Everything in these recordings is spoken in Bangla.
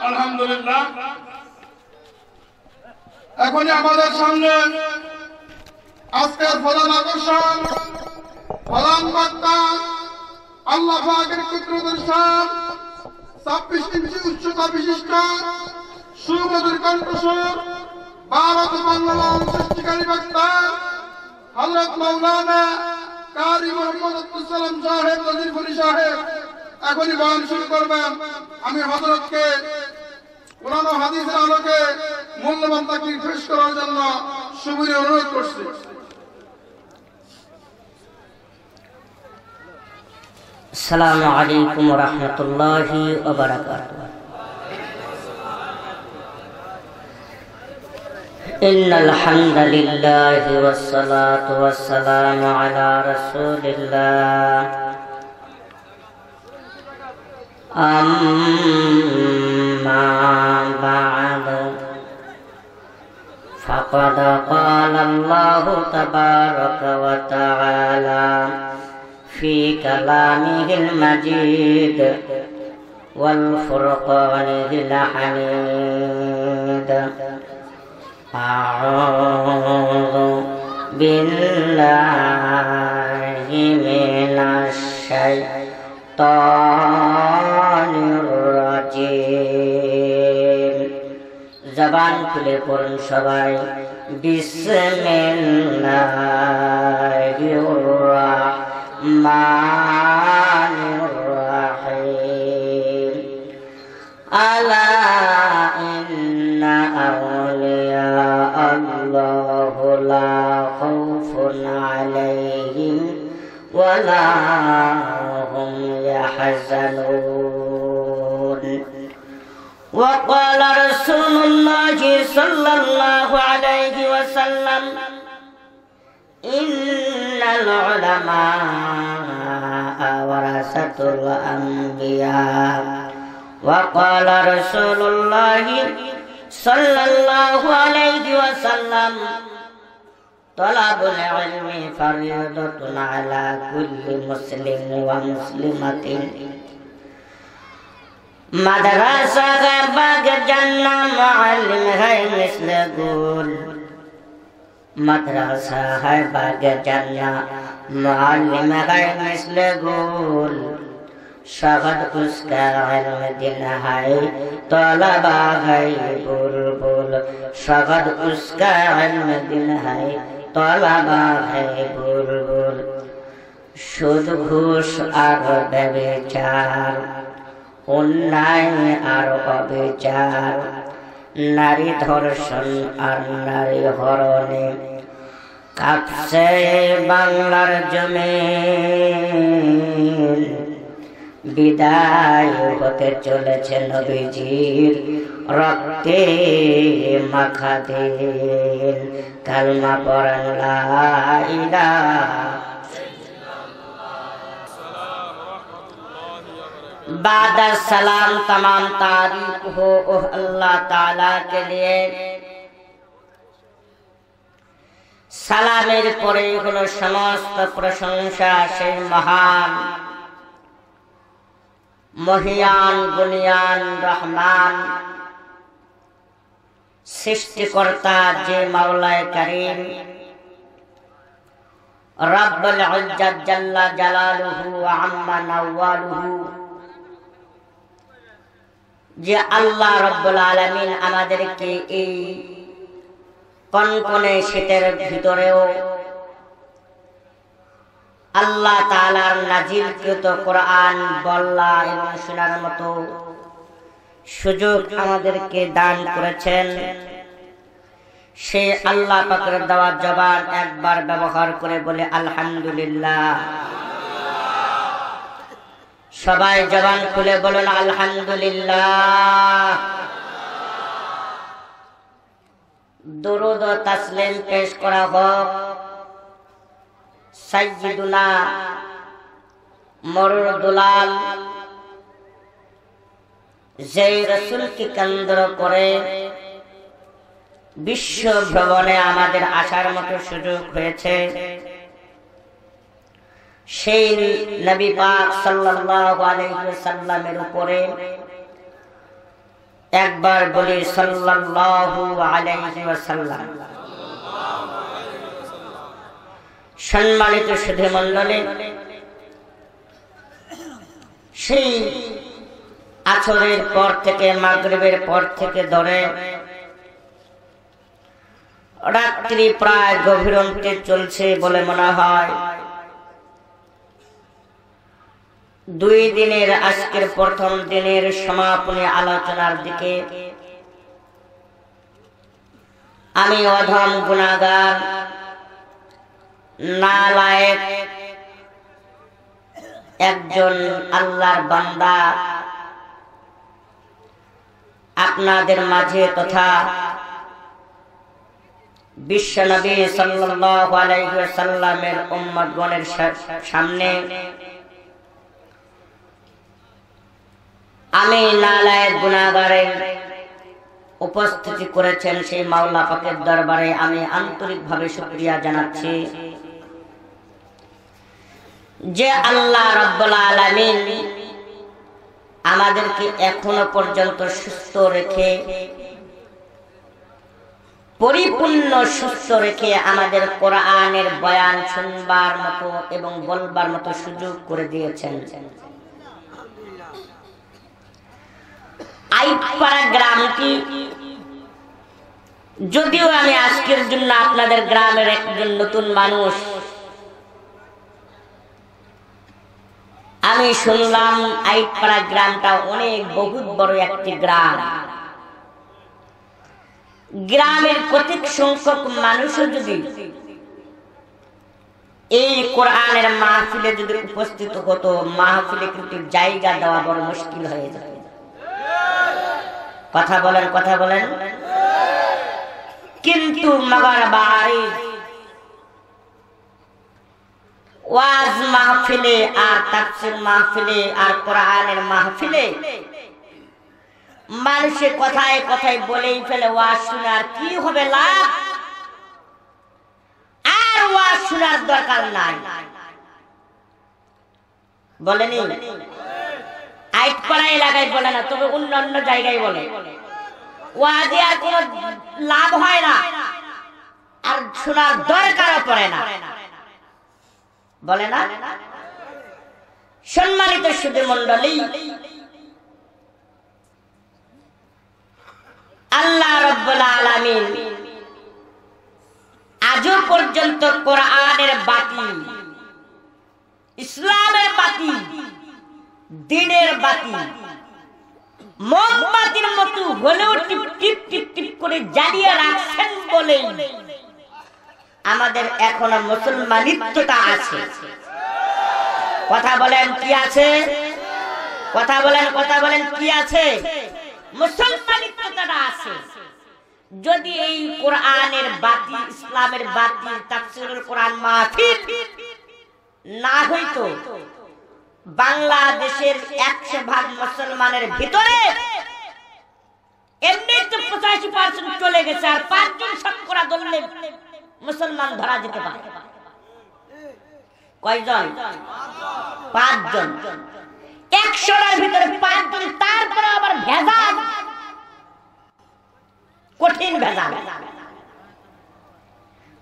আলহামদুলিল্লাহ। এখনই আমাদের সামনে আজকের প্রধান আকর্ষণ, প্রধান বক্তা, আল্লাহ পাকের কুদরতের সাথ 26 ইঞ্চি উচ্চতা বিশিষ্ট সুমধুর কণ্ঠস্বর ভারত বাংলার সৃষ্টিকারী বক্তা হযরত মাওলানা কারি মোহাম্মদ আব্দুল সালাম সাহেব নজিরপুরি সাহেব এখনই বয়ান শুরু করবেন। আমি হযরতকে কোরআন ও হাদিসের আলোকে মূল্যবান তাকরীর পেশ করার জন্য সুবিরে অনুরোধ করছি। আসসালামু আলাইকুম ওয়া রাহমাতুল্লাহি ওয়া বারাকাতুহু। ইন্নাল হামদালিল্লাহি ওয়াস সালাতু ওয়াস সালামু আলা রাসূলিল্লাহ। আম্মা বা'দ ফাকাদ ক্বালা আল্লাহু তাবারাকা ওয়া তাআলা في كلامه المجيد والفرقانه الحميد. أعوذ بالله من الشيطان الرجيم. জবান খুলে পড়ুন সবাই। বিসমিল্লাহির রাহমানির রাহিম। আলা ইন্না আউলিয়া আল্লাহু লা খাউফুন আলাইহিম ওয়া লা হুম ইয়াহজানুন। وقال رسول الله صلى الله عليه وسلم إن العلماء ورثة الأنبياء. وقال رسول الله صلى الله عليه وسلم طلب العلم فريضة على كل مسلم ومسلمة. मदरसा है बाग जन्ना मुअल्लिम है मिस्ल गुल। मदरसा है बाग जन्ना मुअल्लिम है मिस्ल गुल। शगद उसका इल्म दिन है तलबा है बुलबुल। शगद उसका इल्म दिन है तलबा है बुलबुल। सुद घूस और व्यभिचार, অন্যায় আর অবিচার, নারী ধর্ষণ আর নারী হরণে কাঁপছে বাংলার জমিন। বিদায় হতে চলেছে নবীজির রক্তে মাখা দিন। কালমা পড়েন লা ইলাহা। बाद सलाम तमाम तारीफ हो अल्लाह ताला के लिए। সালামের পরে হলো সমস্ত প্রশংসা সেই মহান মহিয়ান গুণিয়ান রহমান সৃষ্টিকর্তা যে মাওলায়ে কারীম রব্বুল ইজ্জত জাল্লা জালালুহু ওয়া আম্মা নাওয়ালুহু। যে আল্লাহ রব্বুল আলামিন আমাদেরকে এই কনকনে শীতের ভিতরেও আল্লাহ তাআলার নাজিলকৃত কোরআন বলা এবং শোনার মতো সুযোগ আমাদেরকে দান করেছেন। সেই আল্লাহ পাকের দেওয়া জবান একবার ব্যবহার করে বলে আলহামদুলিল্লাহ। সবাই জবান খুলে বলুন আলহামদুলিল্লাহ। দুরূদ ও তাসলিম পেশ করা হোক সাইয়্যিদুনা মরুর দুলাল যে রাসূলকে কেন্দ্র করে বিশ্ব ভ্রমণে আমাদের আসার মতো সুযোগ হয়েছে। সেই নবী পাক সাল্লাল্লাহু আলাইহি ওয়াসাল্লামের উপরে একবার বলি সাল্লাল্লাহু আলাইহি ওয়াসাল্লাম। সম্মানিত সুধী মণ্ডলী, সেই আসরের পর থেকে মাগরিবের পর থেকে ধরে রাত্রি প্রায় গভীর অন্তে চলছে বলে মনে হয়। 2 দিনের আজকের প্রথম দিনের সমাপনী আলোচনার দিকে আমি অধম গুনাহগার নালায়েক একজন আল্লাহর বান্দা আপনাদের মাঝে তথা বিশ্বনবী সাল্লাল্লাহু আলাইহি ওয়াসাল্লামের উম্মতগণের সামনে আমি নালায়েক গুনাহগারের উপস্থিতি করেছেন সেই মাওলা পাকের দরবারে আমি আন্তরিকভাবে শুকরিয়া জানাচ্ছি যে আল্লাহ রাব্বুল আলামিন আমাদেরকে এখনো পর্যন্ত সুস্থ রেখে, পরিপূর্ণ সুস্থ রেখে আমাদের কোরআনের বয়ান শুনবার মতো এবং বলবার মতো সুযোগ করে দিয়েছেন। আইপাড়া গ্রামটি যদিও আমি আজকের জন্য আপনাদের গ্রামের একজন নতুন মানুষ, আমি শুনলাম আইপাড়া গ্রামটা অনেক বহুত বড় একটি গ্রাম। গ্রামের কতক সংখ্যক মানুষও যদি এই কোরআনের মাহফিলে যদি উপস্থিত হতো, মাহফিলে কিন্তু জায়গা দেওয়া বড় মুশকিল হয়ে যায়। কথা বলেন, কথা বলেন। কিন্তু মগর বাড়ি ওয়াজ মাহফিলে আর তাফসীর মাহফিলে আর কোরআনের মাহফিলে মানুষে কথায় কথায় বলেই ফেলে ওয়াজ শোনার কি হবে লাভ, আর ওয়াজ শোনার দরকার নাই। বলেনি আইটপাড়া এলাকায় বলে না, তবে অন্য জায়গায় বলে ওয়াজে আর কোনো লাভ হয় না আর শোনার দরকারও পড়ে না, বলে না। সম্মানিত সুধী মণ্ডলী, আল্লাহ রাব্বুল আলামিন আজও পর্যন্ত কোরআনের বাতি, ইসলামের বাতি, দ্বীনের বাতি মোমবাতির মতো হলেও টিপ টিপ টিপ টিপ করে জ্বালিয়ে রাখছেন বলে আমাদের এখনো মুসলমানিত্বটা আছে। কথা বলেন কি আছে? কথা বলেন, কথা বলেন কি আছে? মুসলমানিত্বটা আছে। যদি এই কোরআনের বাতি, ইসলামের বাতি, তাফসীরুল কোরআন মাহফিল না হইতো, বাংলাদেশের 100% মুসলমানের ভিতরে এমনি তো 85% চলে গেছে, আর 5 জন শতকরা ধরলে মুসলমান ধরা যেতে পারে। কয়জন? 5 জন। 100টার ভিতরে 5 জন, তারপরে আবার ভেজাল, কঠিন ভেজাল।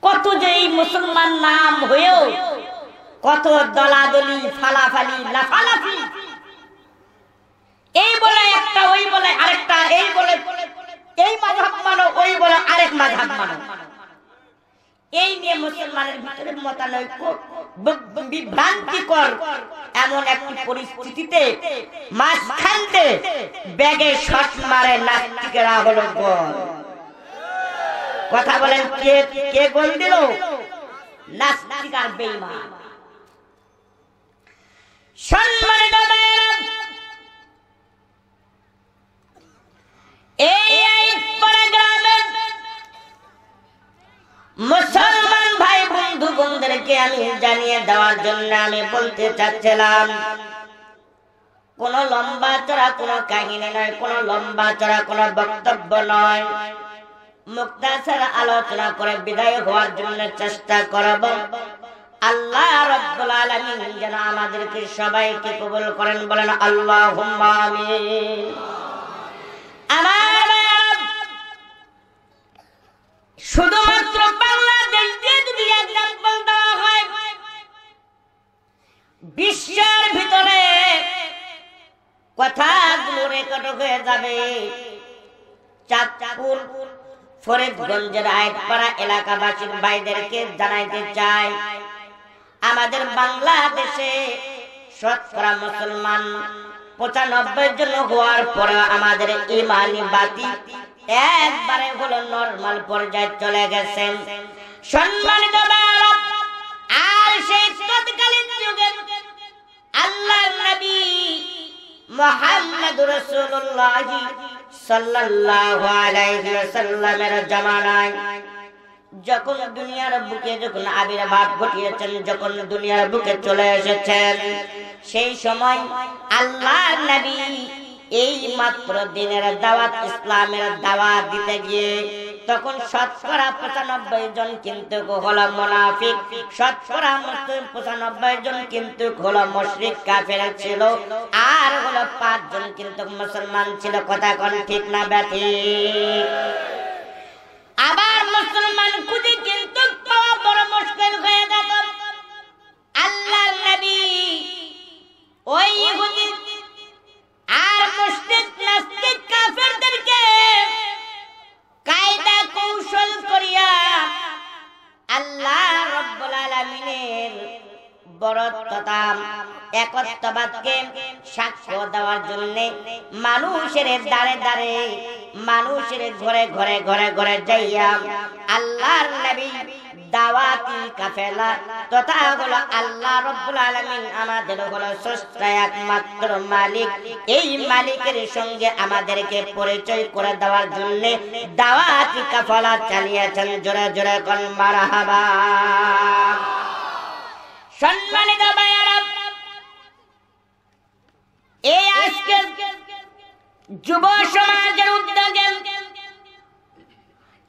কত যে এই মুসলমান নাম হয়েও কত দলাদলি, ফালাফালি, লাফালাফি, এই বলে একটা, ওই বলে আরেকটা, এই বলে এই মাযহাব মানো, ওই বলে আরেক মাযহাব মানো। এই নিয়ে মুসলমানের ভিতরে মতানৈক্য, বিভ্রান্তিকর এমন একটি পরিস্থিতিতে মাঝখানে ব্যাগে শট মারে নাস্তিকেরা হলো গোল। কথা বলেন, কে কে গোল দিল? নাস্তিক আর বেঈমান। সম্মানিত ভাইরা, এই পাড়া গ্রামে মুসলমান ভাই বন্ধু বোনদেরকে আমি জানিয়ে দেওয়ার জন্য আমি বলতে চাচ্ছিলাম, কোন লম্বা চড়া কোনো কাহিনী নয়, কোন লম্বা চড়া কোনো বক্তব্য নয়, মুক্তাসার আলোচনা করে বিদায় হওয়ার জন্য চেষ্টা করব। আল্লাহ রাব্বুল আলামিন যেন আমাদেরকে সবাইকে কবুল করেন, বলেন আল্লাহুম্মা আমিন। আমার শুধুমাত্র বাংলাদেশ দিয়ে যদি এক্সাম্পল দেওয়া হয়, বিশ্বের ভিতরে কথাগুলো রেকর্ড হয়ে যাবে। চাঁদপুর ফরিদগঞ্জের আইতপাড়া এলাকাবাসীর ভাইদেরকে জানাইতে চাই, আমাদের বাংলাদেশে শতকরা মুসলমান 95 জন হওয়ার পরে আমাদের ইমানি বাতি একবারে হলো নরমাল পর্যায়ে চলে গেছে। সম্মানিত ভাইরা, আর সেই তৎকালীন যুগে আল্লাহর নবী মুহাম্মদুর রাসূলুল্লাহ সাল্লাল্লাহু আলাইহি ওয়াসাল্লামের জামানায় যখন দুনিয়ার বুকে যখন আবির্ভাব ঘটিয়েছেন, যখন দুনিয়ার বুকে চলে এসেছেন, সেই সময় আল্লাহর নবী এই মাত্র দিনের দাওয়াত, ইসলামের দাওয়াত দিতে গিয়ে তখন শতকরা 95 জন কিন্তু হলো মুনাফিক, শতকরা 95 জন কিন্তু হলো মুশরিক কাফের ছিল, আর হলো 5 জন কিন্তু মুসলমান ছিল। কথা কোন ঠিক না ব্যাঠিক? আবার মুসলমান খুঁজে কিন্তু পাওয়া বড় মুশকিল হয়ে যেত। আল্লাহর নবী ওই ইহুদি আর মুশরিক নাস্তিক কাফেরদেরকে কায়দা কৌশল করিয়া আল্লাহ রাব্বুল আলামিনের বড়ত্বতা, একত্ববাদকে সাক্ষ্য দেওয়ার জন্য মানুষের দাঁড়ে দাঁড়ে, মানুষের ঘরে ঘরে ঘরে ঘরে যাইয়া আল্লাহর নবী দাওয়াতি কাফেলা তথা হলো আল্লাহ রাব্বুল আলামিন আমাদের হলো স্রষ্টা একমাত্র মালিক, এই মালিকের সঙ্গে আমাদেরকে পরিচয় করে দেওয়ার জন্য দাওয়াতি কাফেলা চালিয়েছেন। জোরে জোরে কোন মারহাবা। সম্মানিত ভাইরা, এই আজকে যুব সমাজের উদ্যোগে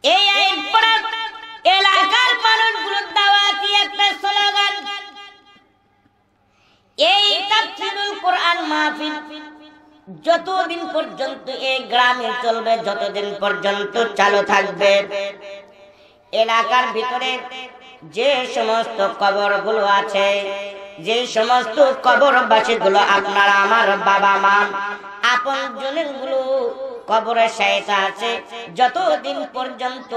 এই এলাকার মানুষগুলো দাওয়াতি একটা স্লোগান, এই তাফসীরুল কোরআন মাহফিল যতদিন পর্যন্ত এই গ্রামে চলবে, যতদিন পর্যন্ত চালু থাকবে, এলাকার ভিতরে যে সমস্ত কবরগুলো আছে, যে সমস্ত কবরবাসীগুলো আপনারা আমার বাবা মা আপন জনের গুলো কবরে শায়িতা আছে, যতদিন পর্যন্ত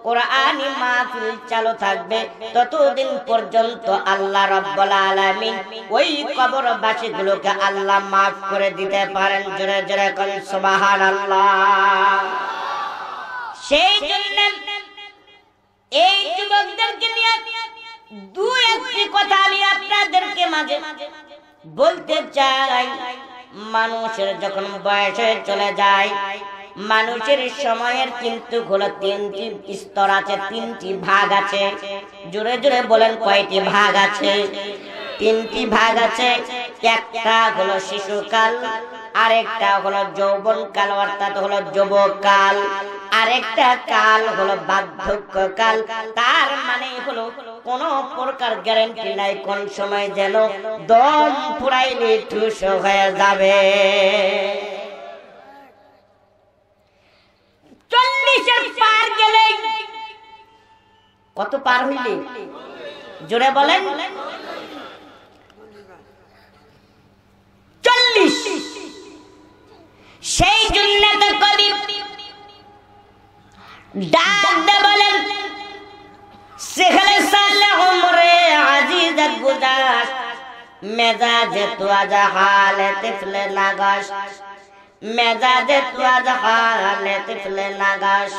কোরআনি মাহফিল চালু থাকবে ততদিন পর্যন্ত আল্লাহ রাব্বুল আলামিন ওই কবরবাসীগুলোকে আল্লাহ মাফ করে দিতে পারেন। জোরে জোরে কোন সুবহানাল্লাহ। সেই জন্য এই যুবকদেরকে নিয়ে দু একটি কথা আমি আপনাদেরকে মাঝে বলতে চাই। মানুষের যখন বয়স চলে যায়, মানুষের সময়ের কিন্তু হলো 3টি স্তর আছে, 3টি ভাগ আছে। জোরে জোরে বলেন কয়টি ভাগ আছে? 3টি ভাগ আছে। একটা হলো শিশুকাল, আরেকটা হলো যৌবনকাল অর্থাৎ হলো যুবকাল, আরেকটা কাল হলো বার্ধক্যকাল। তার মানে হলো কোন প্রকার গ্যারান্টি নাই কোন সময় যেন দম ফুরাইলে ঠুস হয়ে যাবে। 40-এর পার গেলে কত পার হইলে? জোরে বলেন। 40। সেই জন্য তো কবি ডাক দে বলেন, সেখানে সালে উমরে আজিজত গুজাস মেজাজে তু আজ হালে তিফলে নাগাস, মেজাজে তু আজ হালে তিফলে নাগাস।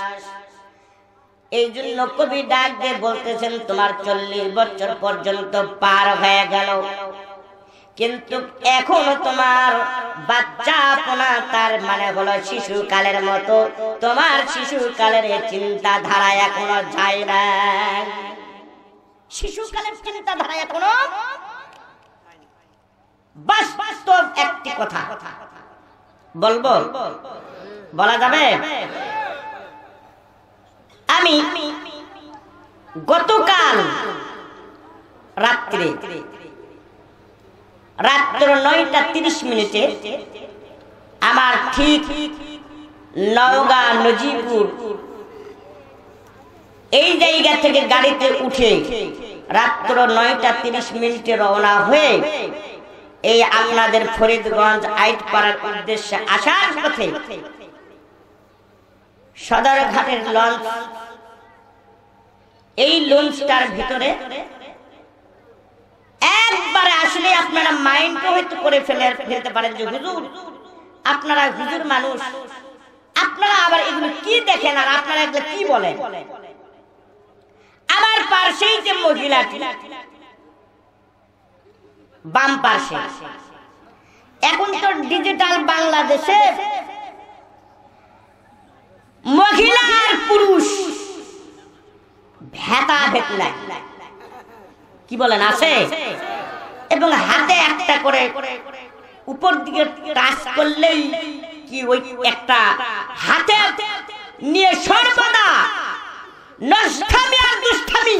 এই জন্য কবি ডাক দিয়ে বলতেছেন তোমার 40 বছর পর্যন্ত পার হয়ে গেল, কিন্তু এখনো তোমার বাচ্চাপনা, তার মানে হলো শিশুকালের মতো তোমার শিশুকালের চিন্তা ধারা এখনো যায় না। শিশুকালের চিন্তা ধারা এখনো। বাস্তব একটি কথা বলবো, বলা যাবে? আমি গতকাল রাত্রে রাত্র 9:30 আমার ঠিক নওগাঁ নজিপুর এই জায়গা থেকে গাড়িতে উঠে রাত্র 9:30 রওনা হয়ে এই আপনাদের ফরিদগঞ্জ আইটপাড়ার উদ্দেশ্যে আসার পথে সদরঘাটের লঞ্চ, এই লঞ্চটার ভিতরে একবারে আসলে আপনারা মাইন্ড হয়তো করে ফেলতে পারেন যে হুজুর আপনারা হুজুর মানুষ, আপনারা আবার এগুলো কি দেখেন আর আপনারা এগুলো কি বলেন। আমার পাশেই যে মহিলাটি বাম পাশে, এখন তো ডিজিটাল বাংলাদেশে মহিলা আর পুরুষ ভেদাভেদ নাই, কি বলেন আছে, এবং হাতে একটা করে উপর দিকে টাচ করলেই কি ওই একটা হাতে নিয়ে সর্বদা নষ্টামি আর দুষ্টামি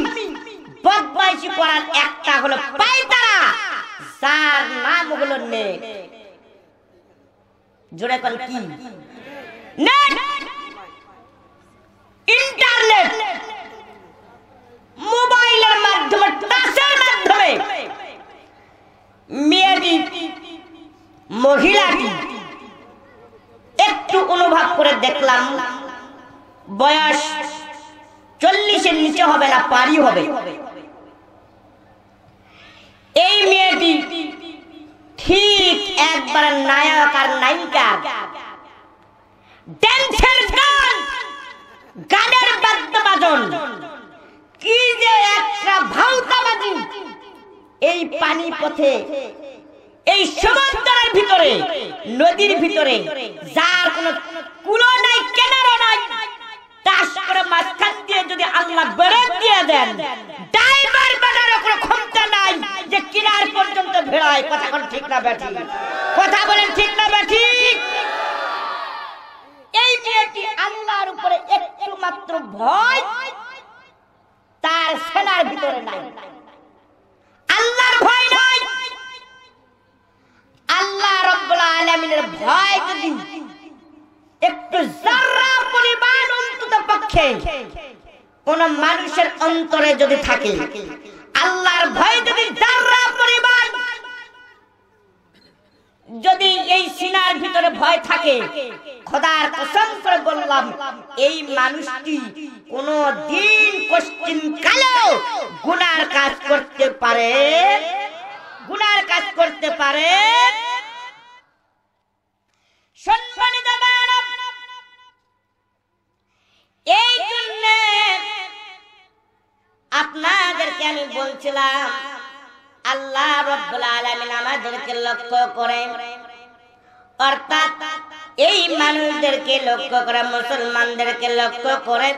বদমাইশি করার একটা হলো পায়তারা, যার নাম হলো নেট। জোরে কোন কি নেট, ইন্টারনেট, মোবাইলের মাধ্যমে, টাচের মাধ্যমে মেয়েটি মহিলাটি একটু অনুভব করে দেখলাম বয়স 40-এর নিচে হবে না, পারি হবে। এই মেয়েটি ঠিক একবার নায়ক আর নায়িকা ড্যান্সের গান, গানের বাদ্যবাদন, কি যে একটা ভাউতাবাজি এই পানি পথে, এই সমুদ্রের ভিতরে, নদীর ভিতরে, যার কোনো কুলো নাই, কেনারও নাই, টাস করে মাঝখান দিয়ে যদি আল্লাহ বেড়ে দিয়ে দেন, ড্রাইভার বানানোর কোনো ক্ষমতা নাই যে কিনার পর্যন্ত ভেড়ায়। কথা বলেন ঠিক না ব্যাঠি? কথা বলেন ঠিক না ব্যাঠি? এই মেয়েটি আল্লাহর উপরে একটু মাত্র ভয় তার সেনার ভিতরে নাই, আল্লাহর ভয় নাই। আল্লাহ রাব্বুল আলামিনের ভয় যদি একটু যারা পরিমাণ অন্তত পক্ষে কোন মানুষের অন্তরে যদি থাকে, আল্লাহর ভয় যদি যারা পরিমাণ যদি এই সিনার ভিতরে ভয় থাকে, খোদার কসম করে বললাম এই মানুষটি কোনো দিন কোশ্চিন কালেও গুনার কাজ করতে পারে, গুনার কাজ করতে পারে। সম্মানিত ভাইরা, এই জন্য আপনাদেরকে আমি বলছিলাম আল্লাহ রাব্বুল আলামিন আমাদেরকে লক্ষ্য করে, অর্থাৎ এই মানুষদেরকে লক্ষ্য করে, মুসলমানদেরকে লক্ষ্য করে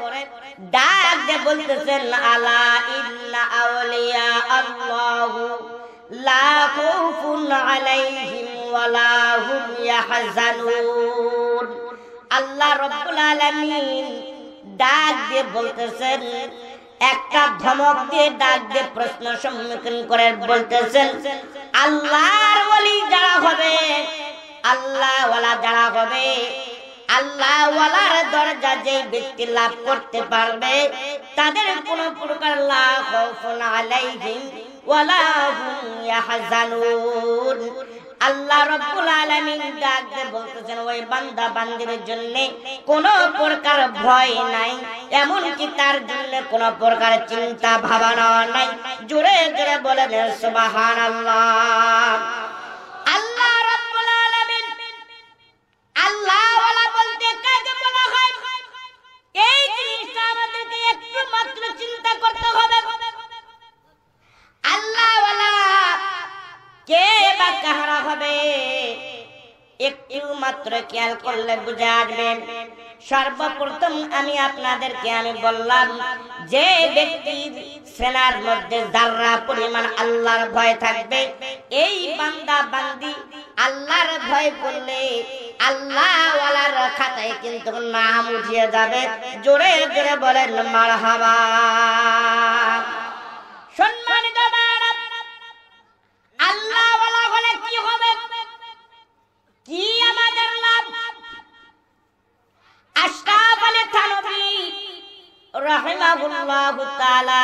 ডাক দিয়ে বলতেছেন আলা ইন্না আউলিয়া আল্লাহু লা খাউফুন আলাইহিম ওয়া লা হুম ইয়াহজানুন। আল্লাহ রাব্বুল আলামিন ডাক দিয়ে বলতেছেন, একটা ধমক দিয়ে ডাক দিয়ে প্রশ্ন সম্মুখীন করে বলতেছেন আল্লাহর ওলি যারা হবে, আল্লাহ ওয়ালা যারা হবে, আল্লাহ ওয়ালার দরজা যে ব্যক্তি লাভ করতে পারবে তাদের কোনো প্রকার লা খাউফুন আলাইহিম ওয়া লা হুম ইয়াহজানুন। আল্লাহ রাব্বুল আলামিন ডাক দিয়ে বলতেছেন ওই বান্দা বান্দির জন্য কোনো প্রকার ভয় নাই, এমন কি তার জন্য কোনো প্রকার চিন্তা ভাবনা নাই। জোরে জোরে বলেন সুবহানাল্লাহ। আল্লাহ রাব্বুল আলামিন আল্লাহ ওয়ালা বলতে কাকে বলা হয়, এই জিনিসটা আমাদেরকে একটু মাত্র চিন্তা করতে হবে। আল্লাহ ওয়ালা কে বা কাহারা হবে একটু মাত্র খেয়াল করলে বুঝে আসবেন। সর্বপ্রথম আমি আপনাদেরকে বললাম যে ব্যক্তি সেনার মধ্যে যারা পরিমাণ আল্লাহর ভয় থাকবে, এই বান্দা বান্দি আল্লাহর ভয় করলে আল্লাহ ওয়ালার খাতায় কিন্তু নাম উঠিয়ে যাবে। জোরে জোরে বলেন মারহাবা। সম্মানিত ভাইরা, কি আমাদের লাভ? আশরাফ আলী থানভী রাহিমাহুল্লাহু তাআলা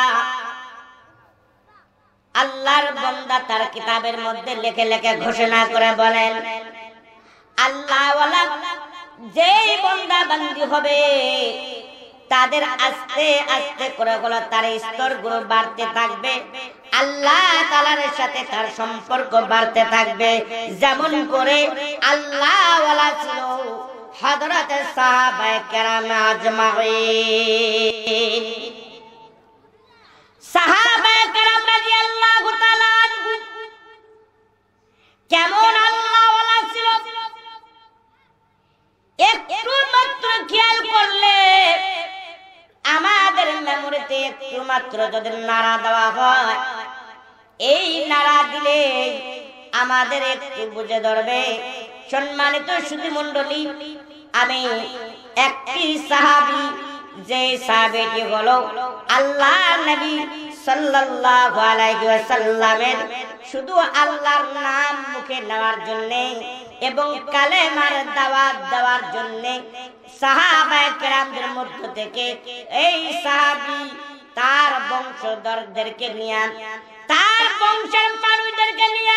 আল্লাহর বান্দা তার কিতাবের মধ্যে লেখে লেখে ঘোষণা করে বলেন, আল্লাহ ওয়ালা যেই বান্দা বান্দি হবে তাদের আস্তে আস্তে করে তার স্তরগুলো বাড়তে থাকবে, আল্লাহ তাআলার সাথে তার সম্পর্ক বাড়তে থাকবে। যেমন করে আল্লাহ ওয়ালা ছিল হযরত সাহাবায়ে কেরাম আজমাইন। সাহাবায়ে কেরাম রাদিয়াল্লাহু তাআলা আনহু কেমন আল্লাহ ওয়ালা ছিল একটু মাত্র খেয়াল করলে আমাদের মেমোরিতে একটু মাত্র যদি নাড়া দেওয়া হয়, এই নাড়া দিলে আমাদের একটু বুঝে ধরবে। সম্মানিত সুধী মণ্ডলী, আমি একটি সাহাবী, যে সাহাবীটি হলো আল্লাহ নবী সাল্লাল্লাহু আলাইহি ওয়াসাল্লামের শুধু আল্লাহর নাম মুখে নেওয়ার জন্য এবং কালেমার দাওয়াত দেওয়ার জন্য সাহাবায়ে কেরামদের মধ্য থেকে এই সাহাবী তার বংশধরদেরকে নিয়ে, তার বংশের মানুষদেরকে নিয়ে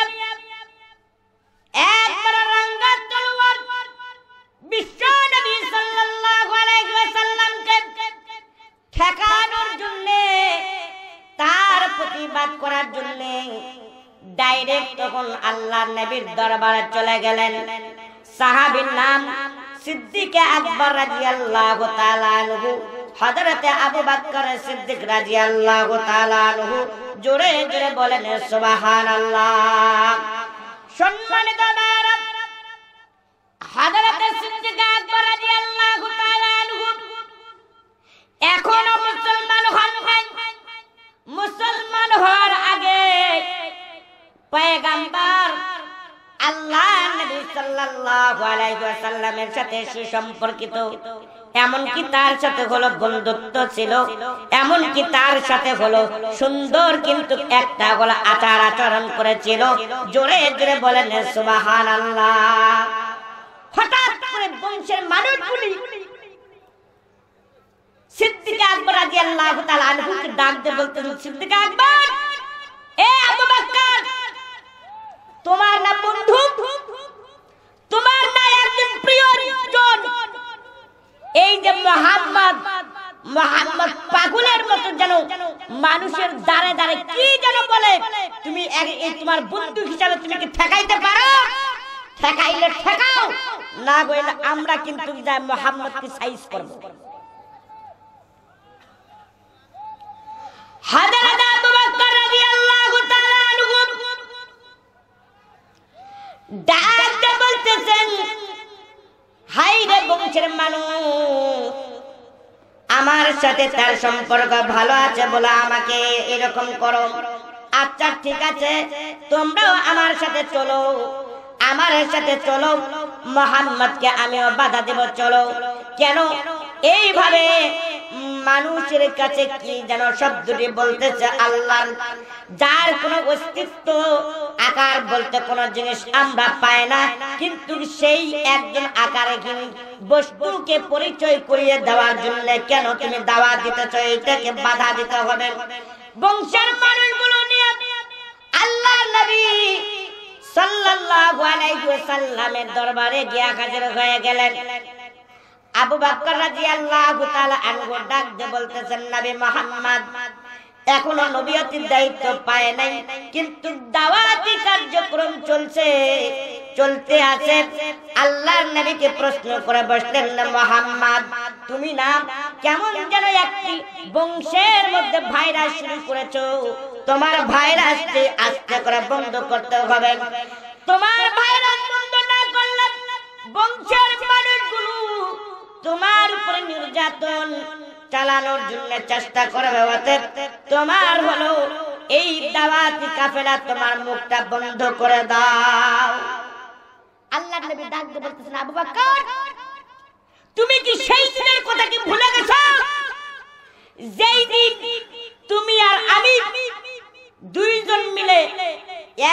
একবার রাঙ্গা তলোয়ার বিশ্ব নবী সাল্লাল্লাহু আলাইহি ওয়াসাল্লামকে ঠেকানোর জন্য, তার প্রতিবাদ করার জন্য ডাইরেক্ট তখন আল্লাহর নবীর দরবারে চলে গেলেন। সাহাবীর নাম সিদ্দিক আকবর রাদিয়াল্লাহু তাআলা আনহু। হযরতে আবু বকর সিদ্দিক রাদিয়াল্লাহু তাআলা আনহু জোরে জোরে বলেন সুবহানাল্লাহ। সম্মানিত ভাইরা, হযরতে সিদ্দিক আকবর রাদিয়াল্লাহু তাআলা আনহু এখনো মুসলমান হন নাই। মুসলমান হওয়ার আগে পয়গম্বর আল্লাহ নবী সাল্লাল্লাহু আলাইহি ওয়াসাল্লামের সাথে সুসম্পর্কিত, এমনকি তার সাথে হলো বন্ধুত্ব ছিল, এমনকি তার সাথে হলো সুন্দর কিন্তু একটা হলো আচার আচরণ করেছিল। জোরে জোরে বলেন সুবহানাল্লাহ। হঠাৎ করে বংশের মানুষগুলি সিদ্দিক আকবর রাদিয়াল্লাহু তাআলা আনহুকে ডাক দিয়ে বলতেন, সিদ্দিক আকবর, এ আবু বকর, তোমার না বন্ধু, তোমার না একজন প্রিয়জন, এই যে মোহাম্মদ পাগলের মতো যেন মানুষের দ্বারে দ্বারে কি যেন বলে, তুমি এই তোমার বন্ধু হিসাবে তুমি কি ঠেকাইতে পারো? ঠেকাইলে ঠেকাও, না বলে আমরা কিন্তু যা মোহাম্মদকে সাইজ করব। হযরত আবু বকর রাদিয়াল্লাহু তাআলা আনহু ডাকতে বলতেছেন, হাই রে বংশের মানুষ, আমার সাথে তার সম্পর্ক ভালো আছে বলে আমাকে এরকম করো। আচ্ছা ঠিক আছে, তোমরাও আমার সাথে চলো, আমার সাথে চলো, মুহাম্মদকে আমিও বাধা দেব, চলো। কেন এইভাবে মানুষের কাছে কি যেন শব্দটি বলতেছে, আল্লাহ যার কোনো অস্তিত্ব আকার বলতে কোনো জিনিস আমরা পাই না, কিন্তু সেই একজন আকারহীন বস্তুকে পরিচয় করিয়ে দেওয়ার জন্য কেন তুমি দাওয়াত দিতেছ? এটাকে বাধা দিতে হবে। বংশের মানুষগুলো নিয়ে আল্লাহ নবী সাল্লাল্লাহু আলাইহি ওয়াসাল্লামের দরবারে গিয়ে হাজির হয়ে গেলেন। আবু বকর রাদিয়াল্লাহু তাআলা আনহু ডাক দিয়ে বলতেছেন, নবী মুহাম্মদ এখনো নবুয়তির দায়িত্ব পায় নাই, কিন্তু দাওয়াতি কার্যক্রম চলতে আছে। আল্লাহর নবীকে প্রশ্ন করে বসলেন, মুহাম্মদ তুমি না কেমন যেন একটি বংশের মধ্যে ভাইরাস শুরু করেছো, তোমার ভাইরাসটি আস্তে করে বন্ধ করতে হবে। তোমার ভাইরাস বন্ধ না করলে বংশের মানুষগুলো তোমার উপরে নির্যাতন চালানোর জন্য চেষ্টা করবে, অতএব তোমার হলো এই দাওয়াতি কাফেলা তোমার মুখটা বন্ধ করে দাও। আল্লাহর নবী ডাক দিয়ে বলতেছেন, আবু বকর তুমি কি সেই দিনের কথা কি ভুলে গেছো, যেই দিন তুমি আর আমি দুইজন মিলে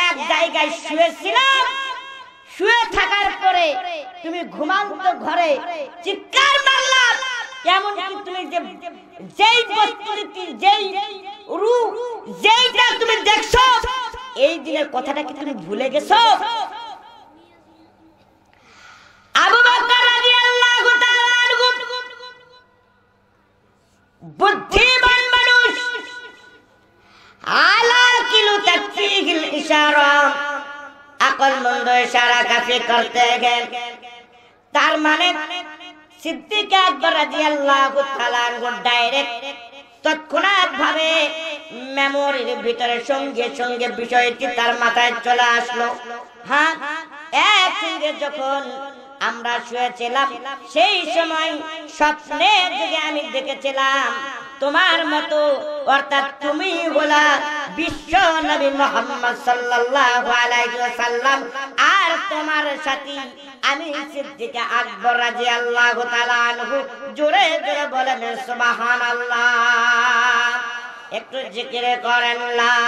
এক জায়গায় শুয়েছিলাম, শুয়ে থাকার পরে তুমি ঘুমান্ত ঘরে চিৎকার মারলা, এমন কি তুমি যেই বস্তুটি যেই রূপ যেইটা তুমি দেখছো এই দিনের কথাটা কি তুমি ভুলে গেছো? আবু বকর রাদিয়াল্লাহু তাআলা আনহু বুদ্ধিমান মানুষ, আলা কিলু তাকফিহিল ইশারা, আকলমন্দ ইশারা কাফি করতে গেল। তার মানে সিদ্দিক আকবর রাদিয়াল্লাহু তাআলা আনহু ডাইরেক্ট তৎক্ষণাৎ ভাবে মেমোরির ভিতরে সঙ্গে সঙ্গে বিষয়টি তার মাথায় চলে আসলো। হ্যাঁ, একসঙ্গে যখন আমরা শুয়েছিলাম সেই সময় স্বপ্নের যুগে আমি দেখেছিলাম তোমার মতো, অর্থাৎ তুমি হলা বিশ্ব নবী মুহাম্মদ সাল্লাল্লাহু আলাইহি ওয়াসাল্লাম, আর তোমার সাথী আমি সিদ্দিক আকবর রাদিয়াল্লাহু তাআলা আনহু। জোরে জোরে বলেন সুবহানাল্লাহ। একটু জিকির করেন লা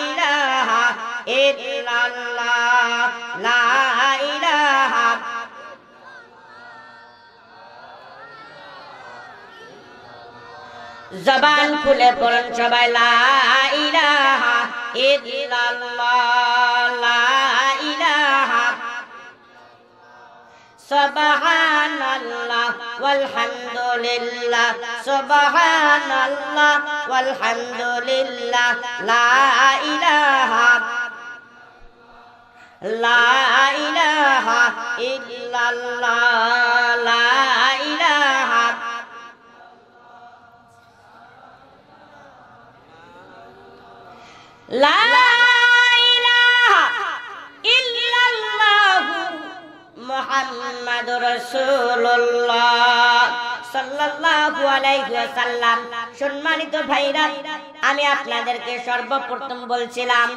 ইলাহা ইল্লাল্লাহ, লা ইলাহা। জবান খুলে পড়েন সবাই লা ইলাহা ইল্লাল্লাহ, লা ইলাহা। সুবহানাল্লাহ ওয়ালহামদুলিল্লাহ, সুবহানাল্লাহ ওয়ালহামদুলিল্লাহ, লা ইলাহা লা ইলাহা ইল্লাল্লাহ, লা ইলাহা। লা ইলাহা ইল্লাল্লাহ মুহাম্মাদুর রাসূলুল্লাহ সাল্লাল্লাহু আলাইহি ওয়াসাল্লাম। সম্মানিত ভাইরা, আমি আপনাদেরকে সর্বপ্রথম বলছিলাম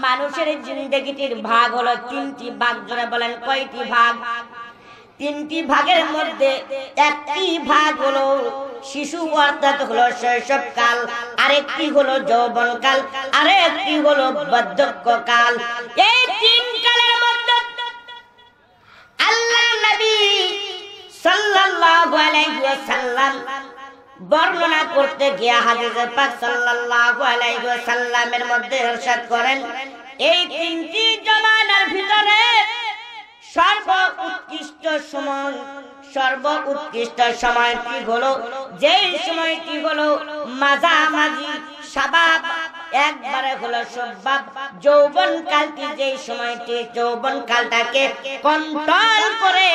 মানুষের জিন্দেগিটির ভাগ হলো তিনটি ভাগ। জোরে বলেন কয়টি ভাগ? তিনটি ভাগের মধ্যে একটি ভাগ হলো শিশু, অর্থাৎ হলো শৈশবকাল, আরেকটি হলো যৌবনকাল, আরেকটি হলো বার্ধক্যকাল। এই তিন কালের মধ্যে আল্লাহ নবী সাল্লাল্লাহু আলাইহি ওয়াসাল্লাম বর্ণনা করতে গিয়ে হাদিসে পাক সাল্লাল্লাহু আলাইহি ওয়াসাল্লামের মধ্যে ইরশাদ করেন, এই তিনটি জামানার ভিতরে সর্বোৎকৃষ্ট সময়টি হলো যেই সময়টি হলো মাঝামাঝি শাবাব, একবারে হলো শাবাব। যৌবন কালটি যেই সময়টি, যৌবন কালটাকে কন্ট্রোল করে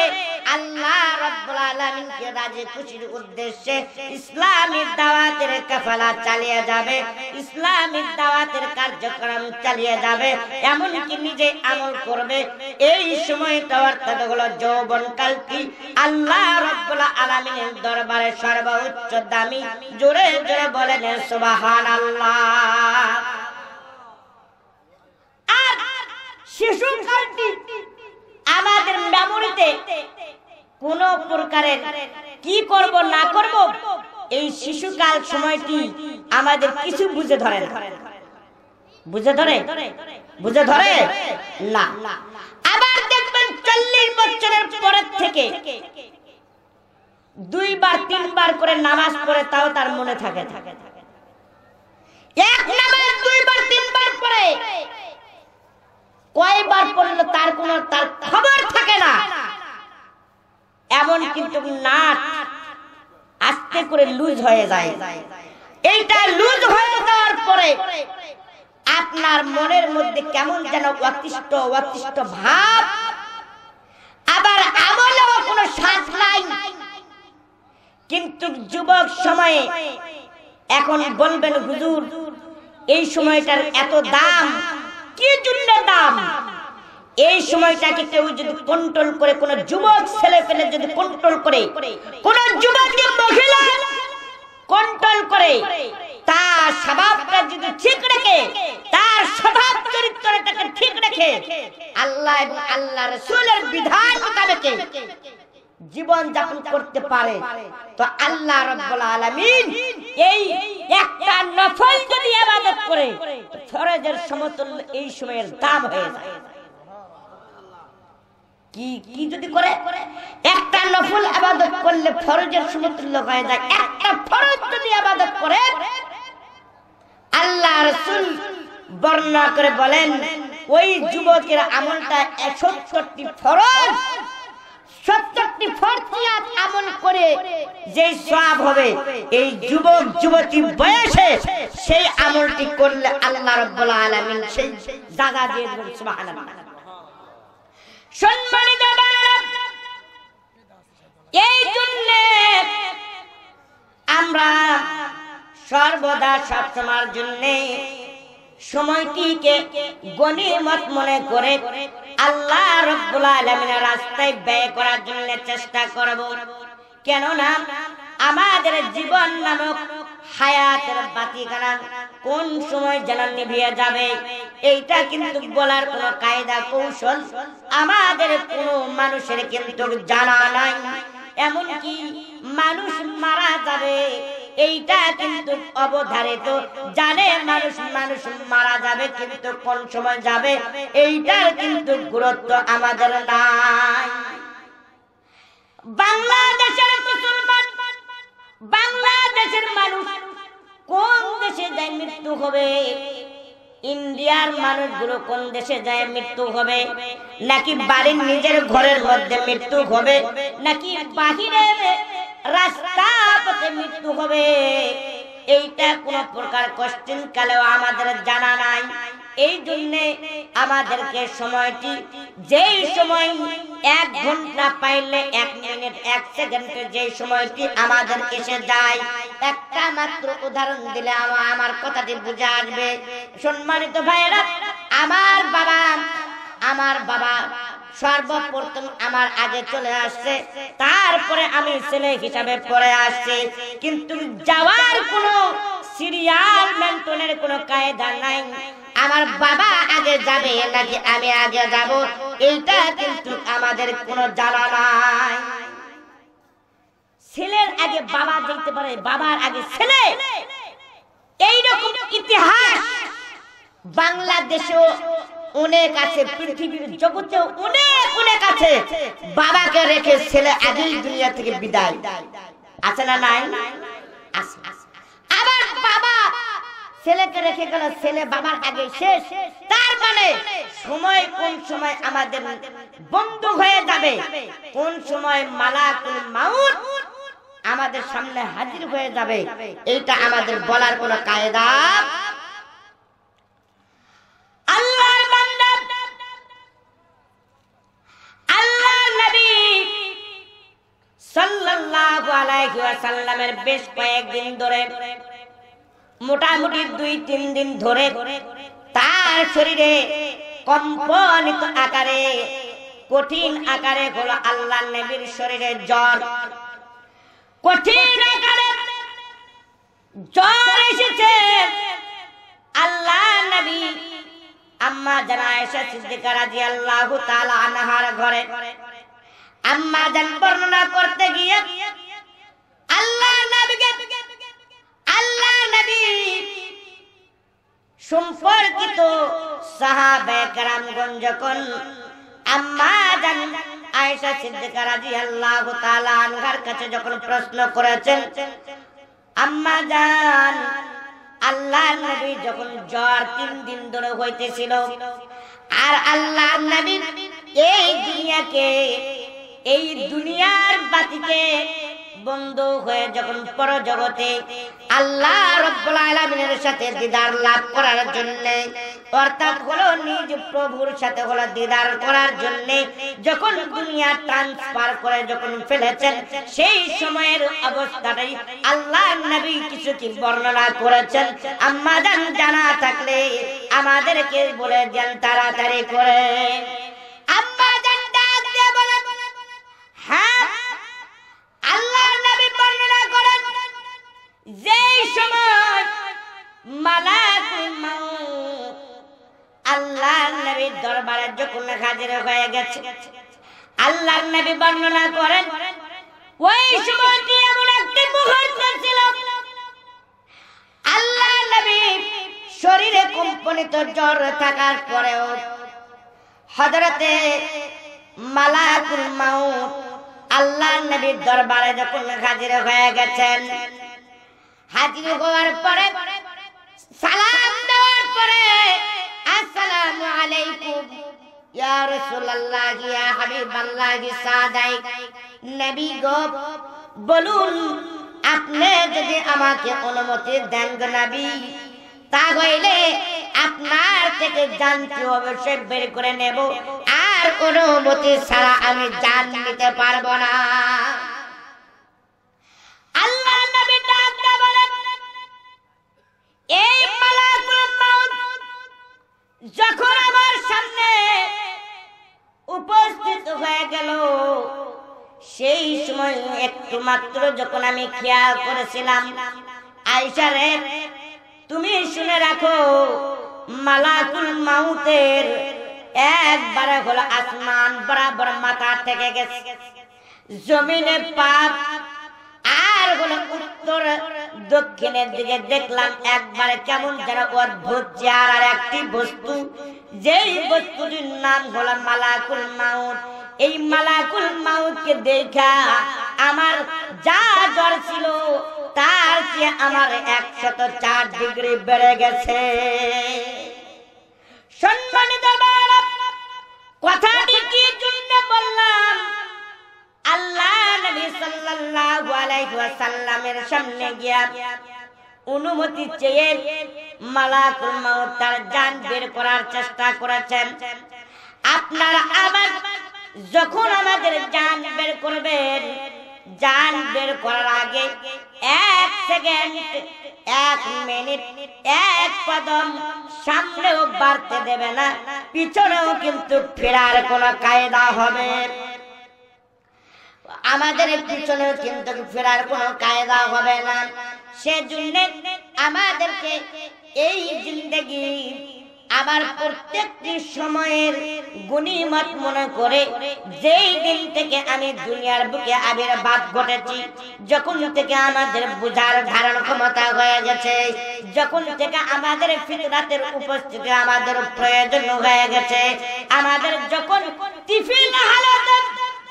আল্লাহ রাব্বুল আলামিনকে রাজি খুশির উদ্দেশ্যে ইসলামিক দাওয়াতের কাফেলা চালিয়ে যাবে, ইসলামিক দাওয়াতের কার্যক্রম চালিয়ে যাবে, এমনকি নিজে আমল করবে। এই সময়টা অর্থাৎ হলো যৌবন কালটি আল্লাহ রাব্বুল আলামিনের দরবারে সর্বোচ্চ দামি। জোরে জোরে বলেন সুবহানাল্লাহ। আর শিশুকালটি আমাদের মেমোরিতে কোন প্রকারের কি করব না করব, এই শিশুকাল সময়টি আমাদের কিছু বুঝে ধরে না। বুঝে ধরে? বুঝে ধরে না। আবার দেখবেন 40 বছরের পরের থেকে 2 বার 3 বার করে নামাজ পড়ে, তাও তার মনে থাকে। এক নামাজ 2 বার 3 বার পড়ে, কয়বার পড়লো তার কোনো তার খবর থাকে না। এমন কিন্তু নাট আস্তে করে লুজ হয়ে যায়। এইটা লুজ হয়ে যাওয়ার পরে আপনার মনের মধ্যে কেমন যেন অতিষ্ঠ ভাব, আবার আমলেও কোনো স্বাদ নাই। কিন্তু যুবক সময়ে এখন বলবেন হুজুর এই সময়টার এত দাম, কি জন্য দাম? এই সময়টাকে কেউ যদি কন্ট্রোল করে, কোন যুবক ছেলে পেলে যদি কন্ট্রোল করে, কোন যুবতী মহিলা কন্ট্রোল করে, তার স্বভাবটা যদি ঠিক রাখে, তার স্বভাব চরিত্রটাকে ঠিক রাখে, আল্লাহ এবং আল্লাহ রাসূলের বিধান মোতাবেক জীবন যাপন করতে পারে, তো আল্লাহ রাব্বুল আলামিন এই একটা নফল যদি ইবাদত করে ফরজের সমতুল্য এই সময়ের দাম হয়ে যায়। কি কি যদি করে একটা নফল ইবাদত করলে ফরজের সমতুল্য হয়ে যায়। একটা ফরজ যদি ইবাদত করে আল্লাহ রাসূল বর্ণনা করে বলেন ওই যুবকের আমলটা 70টি ফরজ 70টি ফরজিয়াত আমল করে যে সওয়াব হবে এই যুবক যুবতী বয়সে সেই আমলটি করলে আল্লাহ রাব্বুল আলামিন সেই জাযা দিয়ে দেবেন। সুবহানাল্লাহ। সম্মানিত ভাইরা, এই জন্য আমরা সর্বদা সবসময়ের জন্য সময়টিকে গনিমত মনে করে আল্লাহ রাব্বুল আলামিনের রাস্তায় ব্যয় করার জন্য চেষ্টা করব। কেননা আমাদের জীবন নামক হায়াতের বাতিখানা কোন সময় যেন নিভিয়ে যাবে এইটা কিন্তু বলার কোনো কায়দা কৌশল আমাদের কোনো মানুষের কিন্তু জানা নাই। এমনকি মানুষ মারা যাবে এইটা কিন্তু অবধারিত জানে মানুষ মারা যাবে, কিন্তু কোন সময় যাবে এইটার কিন্তু গুরুত্ব আমাদের নাই। বাংলাদেশের মুসলমান, বাংলাদেশের মানুষ কোন দেশে যায় মৃত্যু হবে, ইন্ডিয়ার মানুষগুলো কোন দেশে যায় মৃত্যু হবে, নাকি বাড়ির নিজের ঘরের মধ্যে মৃত্যু হবে, নাকি বাহিরে রাস্তা পথে মৃত্যু হবে, এইটা কোন প্রকার কোশ্চেন কালেও আমাদের জানা নাই। এই জন্য আমাদেরকে সময়টি যেই সময় 1 ঘন্টা পাইলে 1 মিনিট 1 সেকেন্ডে যেই সময়টি আমাদের এসে যায়, একটা মাত্র উদাহরণ দিলে আমার কথাটি বুঝে আসবে। সম্মানিত ভাইরা, আমার বাবা সর্বপ্রথম আমার আগে চলে আসছে, তারপরে আমি ছেলে হিসাবে পড়ে আসছি, কিন্তু যাওয়ার কোনো সিরিয়াল মেনটেনের কোনো কায়দা নাই। আমার বাবা আগে যাবে নাকি আমি আগে যাব এইটা কিন্তু আমাদের কোনো জানা নাই। ছেলের আগে বাবা যেতে পারে, বাবার আগে ছেলে, এইরকম ইতিহাস বাংলাদেশেও অনেক আছে, পৃথিবীর জগতেও অনেক আছে। বাবাকে রেখে ছেলে আগেই দুনিয়া থেকে বিদায়, আছে না নাই? আবার বাবা ছেলেকে রেখে গেল, ছেলে বাবার আগে শেষ। তার মানে সময় কোন সময় আমাদের বন্ধ হয়ে যাবে, কোন সময় মালাকুল মাউত আমাদের সামনে হাজির হয়ে যাবে, এইটা আমাদের বলার কোনো কায়দা। আল্লাহর বান্দা, আল্লাহর নবী সাল্লাল্লাহু আলাইহি ওয়াসাল্লামের বেশ কয়েকদিন ধরে, মোটামুটি 2-3 দিন ধরে তার শরীরে কম্পনিত আকারে, কঠিন আকারে হলো আল্লাহর নবীর শরীরে জ্বর, কঠিন আকারে জ্বর এসেছে। আল্লাহর নবী আম্মা জান আয়েশা সিদ্দিকা রাদিয়াল্লাহু তাআলা আনহার ঘরে আম্মা জান বর্ণনা করতে গিয়ে আল্লাহর নবী সম্পর্কিত সাহাবায়ে কেরামগণ যখন আম্মা জান আয়েশা সিদ্দিকা রাদিয়াল্লাহু তাআলা আনহার কাছে যখন প্রশ্ন করেছেন, আম্মা জান আল্লাহর নবী যখন জ্বর 3 দিন ধরে হইতেছিল, আর আল্লাহর নবী এই দুনিয়ার বাতিকে বন্ধ হয়ে যখন পরজগতে আল্লাহ রাব্বুল আলামিনের সাথে দিদার লাভ করার জন্য, অর্থাৎ হলো নিজ প্রভুর সাথে হলো দিদার করার জন্য যখন দুনিয়া ট্রান্সফার করে যখন ফেলেছেন, সেই সময়ের অবস্থাটাই আল্লাহর নবী কিছু কি বর্ণনা করেছেন। আম্মা জান জানা থাকলে আমাদেরকে বলে দেন তাড়াতাড়ি করে। আম্মা জান ডাক দিয়ে বলেন, হ্যাঁ, আল্লাহর নবী বর্ণনা করেন যেই সময় মালাকুল মাউত আল্লাহর নবীর দরবারে যখন হাজির হয়ে গেছে, আল্লাহর নবী বর্ণনা করেন ওই সময়টি এমন একটি মুহূর্ত ছিল, আল্লাহর নবী শরীরে কম্পনিত জ্বর থাকার পরেও হযরতে মালাকুল মাউত আল্লাহর নবীর দরবারে যখন হাজির হয়ে গেছেন, হাজির হওয়ার পরে সালাম দেওয়ার পরে আসসালামু আলাইকুম ইয়া রাসূলুল্লাহ ইয়া হাবিবাল্লাহ সাদাই নবী গো, বলুন আপনি যদি আমাকে অনুমতি দেন গো নবী, তাহলে আপনার থেকে জানতে অবশ্যই বের করে নেব, আর অনুমতি ছাড়া আমি জান নিতে পারবো না। আল্লাহ নবী ডাক দিয়ে বলেন, এই মালাকুল মাউত যখন আমার সামনে উপস্থিত হয়ে গেল, সেই সময় একটু মাত্র যখন আমি খেয়াল করেছিলাম, আয়েশা রে তুমি শুনে রাখো, মালাকুল মাউতের একবারে হলো আসমান বরাবর মাথা থেকে গেছে, জমিনে পাপ আর হলো উত্তর দক্ষিণের দিকে দেখলাম একবারে কেমন যেন অদ্ভুত চেহারার একটি বস্তু, যেই বস্তুটির নাম হলো মালাকুল মাউত। এই মালাকুল মাউতকে দেখা আমার যা জ্বর ছিল তার চেয়ে আমার 104 ডিগ্রি বেড়ে গেছে। সম্মানিত বাবা, কথাটি কি জন্য বললাম? আল্লাহ নবী সাল্লাল্লাহু আলাইহি ওয়াসাল্লামের সামনে গিয়া অনুমতি চেয়ে মালাকুল মাউত তার জান বের করার চেষ্টা করেছেন। আপনারা আবার যখন আমাদের জান বের করবেন, জান বের করার আগে 1 সেকেন্ড, 1 মিনিট, 1 কদম সামনেও বাড়তে দেবে না, পিছনেও কিন্তু ফেরার কোনো কায়দা হবে। আমাদের পিছনেও কিন্তু ফেরার কোনো কায়দা হবে না। সেজন্য আমাদেরকে এই জিন্দেগি আবার প্রত্যেকটি সময়ের গনিমত মনে করে, যেই দিন থেকে আমি দুনিয়ার বুকে আবির্ভাব ঘটেছি, যখন থেকে আমাদের বুঝার ধারণ ক্ষমতা হয়ে গেছে, যখন থেকে আমাদের ফিতরাতের উপস্থিতি আমাদের প্রয়োজন হয়ে গেছে, আমাদের যখন তিফিল হালাতে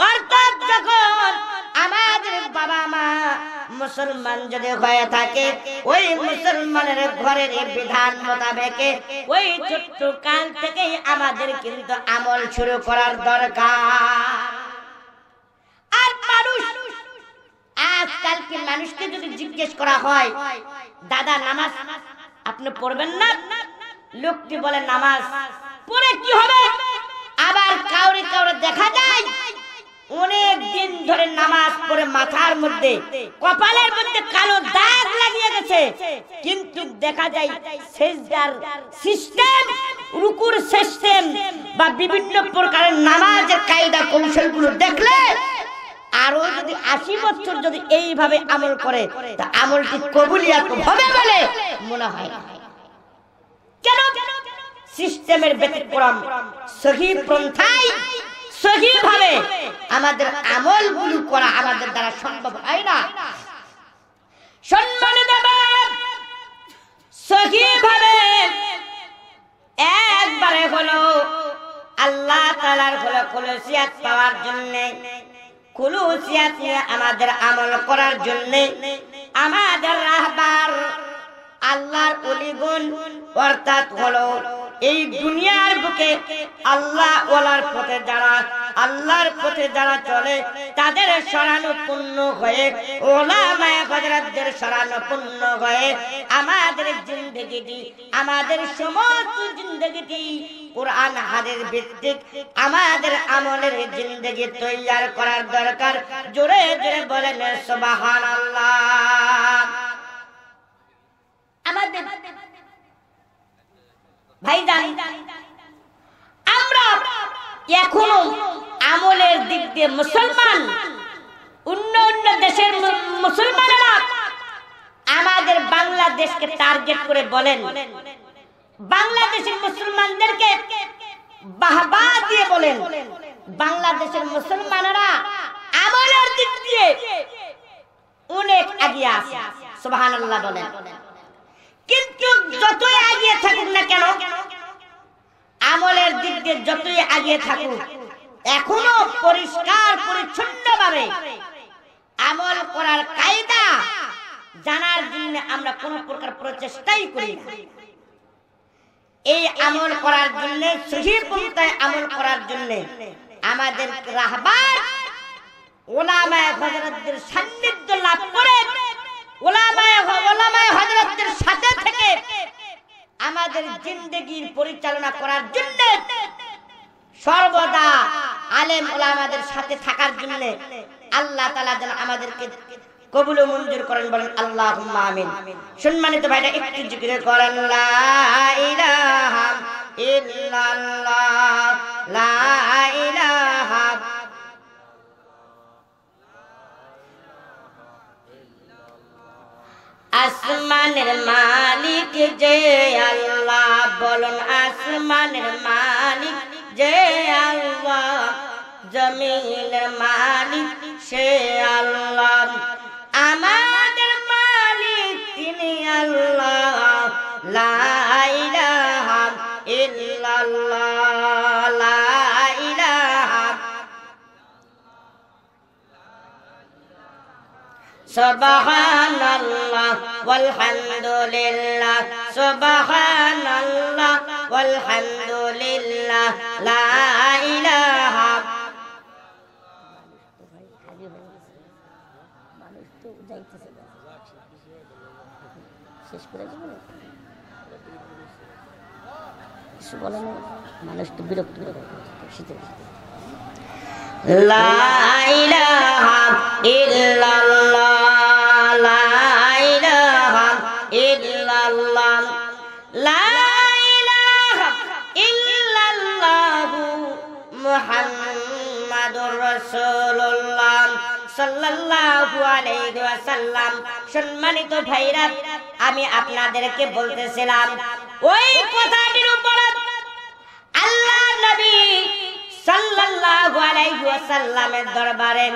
অর্থাৎ যখন আমাদের বাবা মা মুসলমান যদি হয়ে থাকে, ওই মুসলমানের ঘরের বিধান মোতাবেক ওই ছোট্ট কাল থেকে আমাদের কিন্তু আমল শুরু করার দরকার। আর মানুষ আজকাল কি মানুষকে যদি জিজ্ঞেস করা হয়, দাদা নামাজ আপনি পড়বেন না? লোকটি বলে নামাজ পড়ে কি হবে? আবার কাউরে কাউরে দেখা যায় অনেক দিন ধরে নামাজ পড়ে মাথার মধ্যে কপালের মধ্যে কালো দাগ লাগিয়ে গেছে, কিন্তু দেখা যায় সেজদার সিস্টেম, রুকুর সিস্টেম বা বিভিন্ন প্রকারের নামাজের কায়দা কৌশলগুলো দেখলে আরো যদি 80 বছর যদি এইভাবে আমল করে, তা আমলটি কবুলিয়াত হবে বলে মনে হয়। কেন? সিস্টেমের ব্যতিক্রম, সহি পন্থায় সহি ভাবে আমাদের আমলগুলো করা আমাদের দ্বারা সম্ভব হয় না। সম্মানিত বাবা, সহি ভাবে একবারে হলো আল্লাহ তাআলার হলো খুলুসিয়াত পাওয়ার জন্য, খুলুসিয়াত নিয়ে আমাদের আমল করার জন্য আমাদের রাহবার আল্লাহর ওলিগুন অর্থাৎ হলো এই দুনিয়ার বুকে আল্লাহ ওয়ালার পথে যারা আল্লাহর পথে যারা চলে, তাদের শরণাপন্ন হয়ে ওলামায়ে হযরতদের শরণাপন্ন হয়ে আমাদের জিন্দেগিটি, আমাদের সমস্ত জিন্দেগিটি কুরআন হাদিস ভিত্তিক আমাদের আমলের জিন্দেগি তৈয়ার করার দরকার। জোরে জোরে বলেন সুবহানাল্লাহ। আমাদের ভাইজান, আমরা এখনো আমলের দিক দিয়ে মুসলমান, অন্য অন্য দেশের মুসলমানেরা আমাদের বাংলাদেশকে টার্গেট করে বলেন, বাংলাদেশের মুসলমানদেরকে বাহবা দিয়ে বলেন, বাংলাদেশের মুসলমানেরা আমলের দিক দিয়ে অনেক এগিয়ে আছে, সুবহানাল্লাহ বলেন। কিন্তু যতই এগিয়ে থাকুক না কেন, আমলের দিক দিয়ে যতই এগিয়ে থাকুক, এখনো পরিষ্কার পরিচ্ছন্নভাবে আমল করার কায়দা জানার জন্য আমরা কোন প্রকার প্রচেষ্টাই করি না। এই আমল করার জন্য, সহিহ পন্থায় আমল করার জন্য আমাদের রাহবার উলামায়ে হযরতদের সান্নিধ্য লাভ করে, উলামায়ে হযরতদের সাথে থেকে আমাদের জিন্দেগির পরিচালনা করার জন্য, সর্বদা আলেম উলামাদের সাথে থাকার জন্য আল্লাহ তাআলা যেন আমাদেরকে কবুল ও মঞ্জুর করেন, বলেন আল্লাহুম্মা আমিন। সম্মানিত ভাইরা, একটু জিকির করেন লা ইলাহা ইল্লাল্লাহ, লা ইলাহা আসমানের মালিক যে আল্লাহ, বলুন আসমানের মালিক যে আল্লাহ, জমিনের মালিক সে আল্লাহ, আমাদের মালিক তিনি আল্লাহ, লা ইলাহা ইল্লাল্লাহ, লা ইলাহা সুবহানাল্লাহ ওয়ালহামদুলিল্লাহ, সুবহানাল্লাহ ওয়ালহামদুলিল্লাহ, লা ইলাহা শেষ করে মানুষ তো বিরক্ত লা ইলাহা ইল্লাল্লাহ, লা ইলাহা ইল্লাল্লাহ, লা ইলাহা ইল্লাল্লাহু মুহাম্মাদুর রাসূলুল্লাহ সাল্লাল্লাহু আলাইহি ওয়াসাল্লাম। সম্মানিত ভাইরা, আমি আপনাদেরকে বলতেছিলাম ওই কথাটির উপর আল্লাহর নবী সাল্লাল্লাহু আলাইহি ওয়াসাল্লামের দরবারে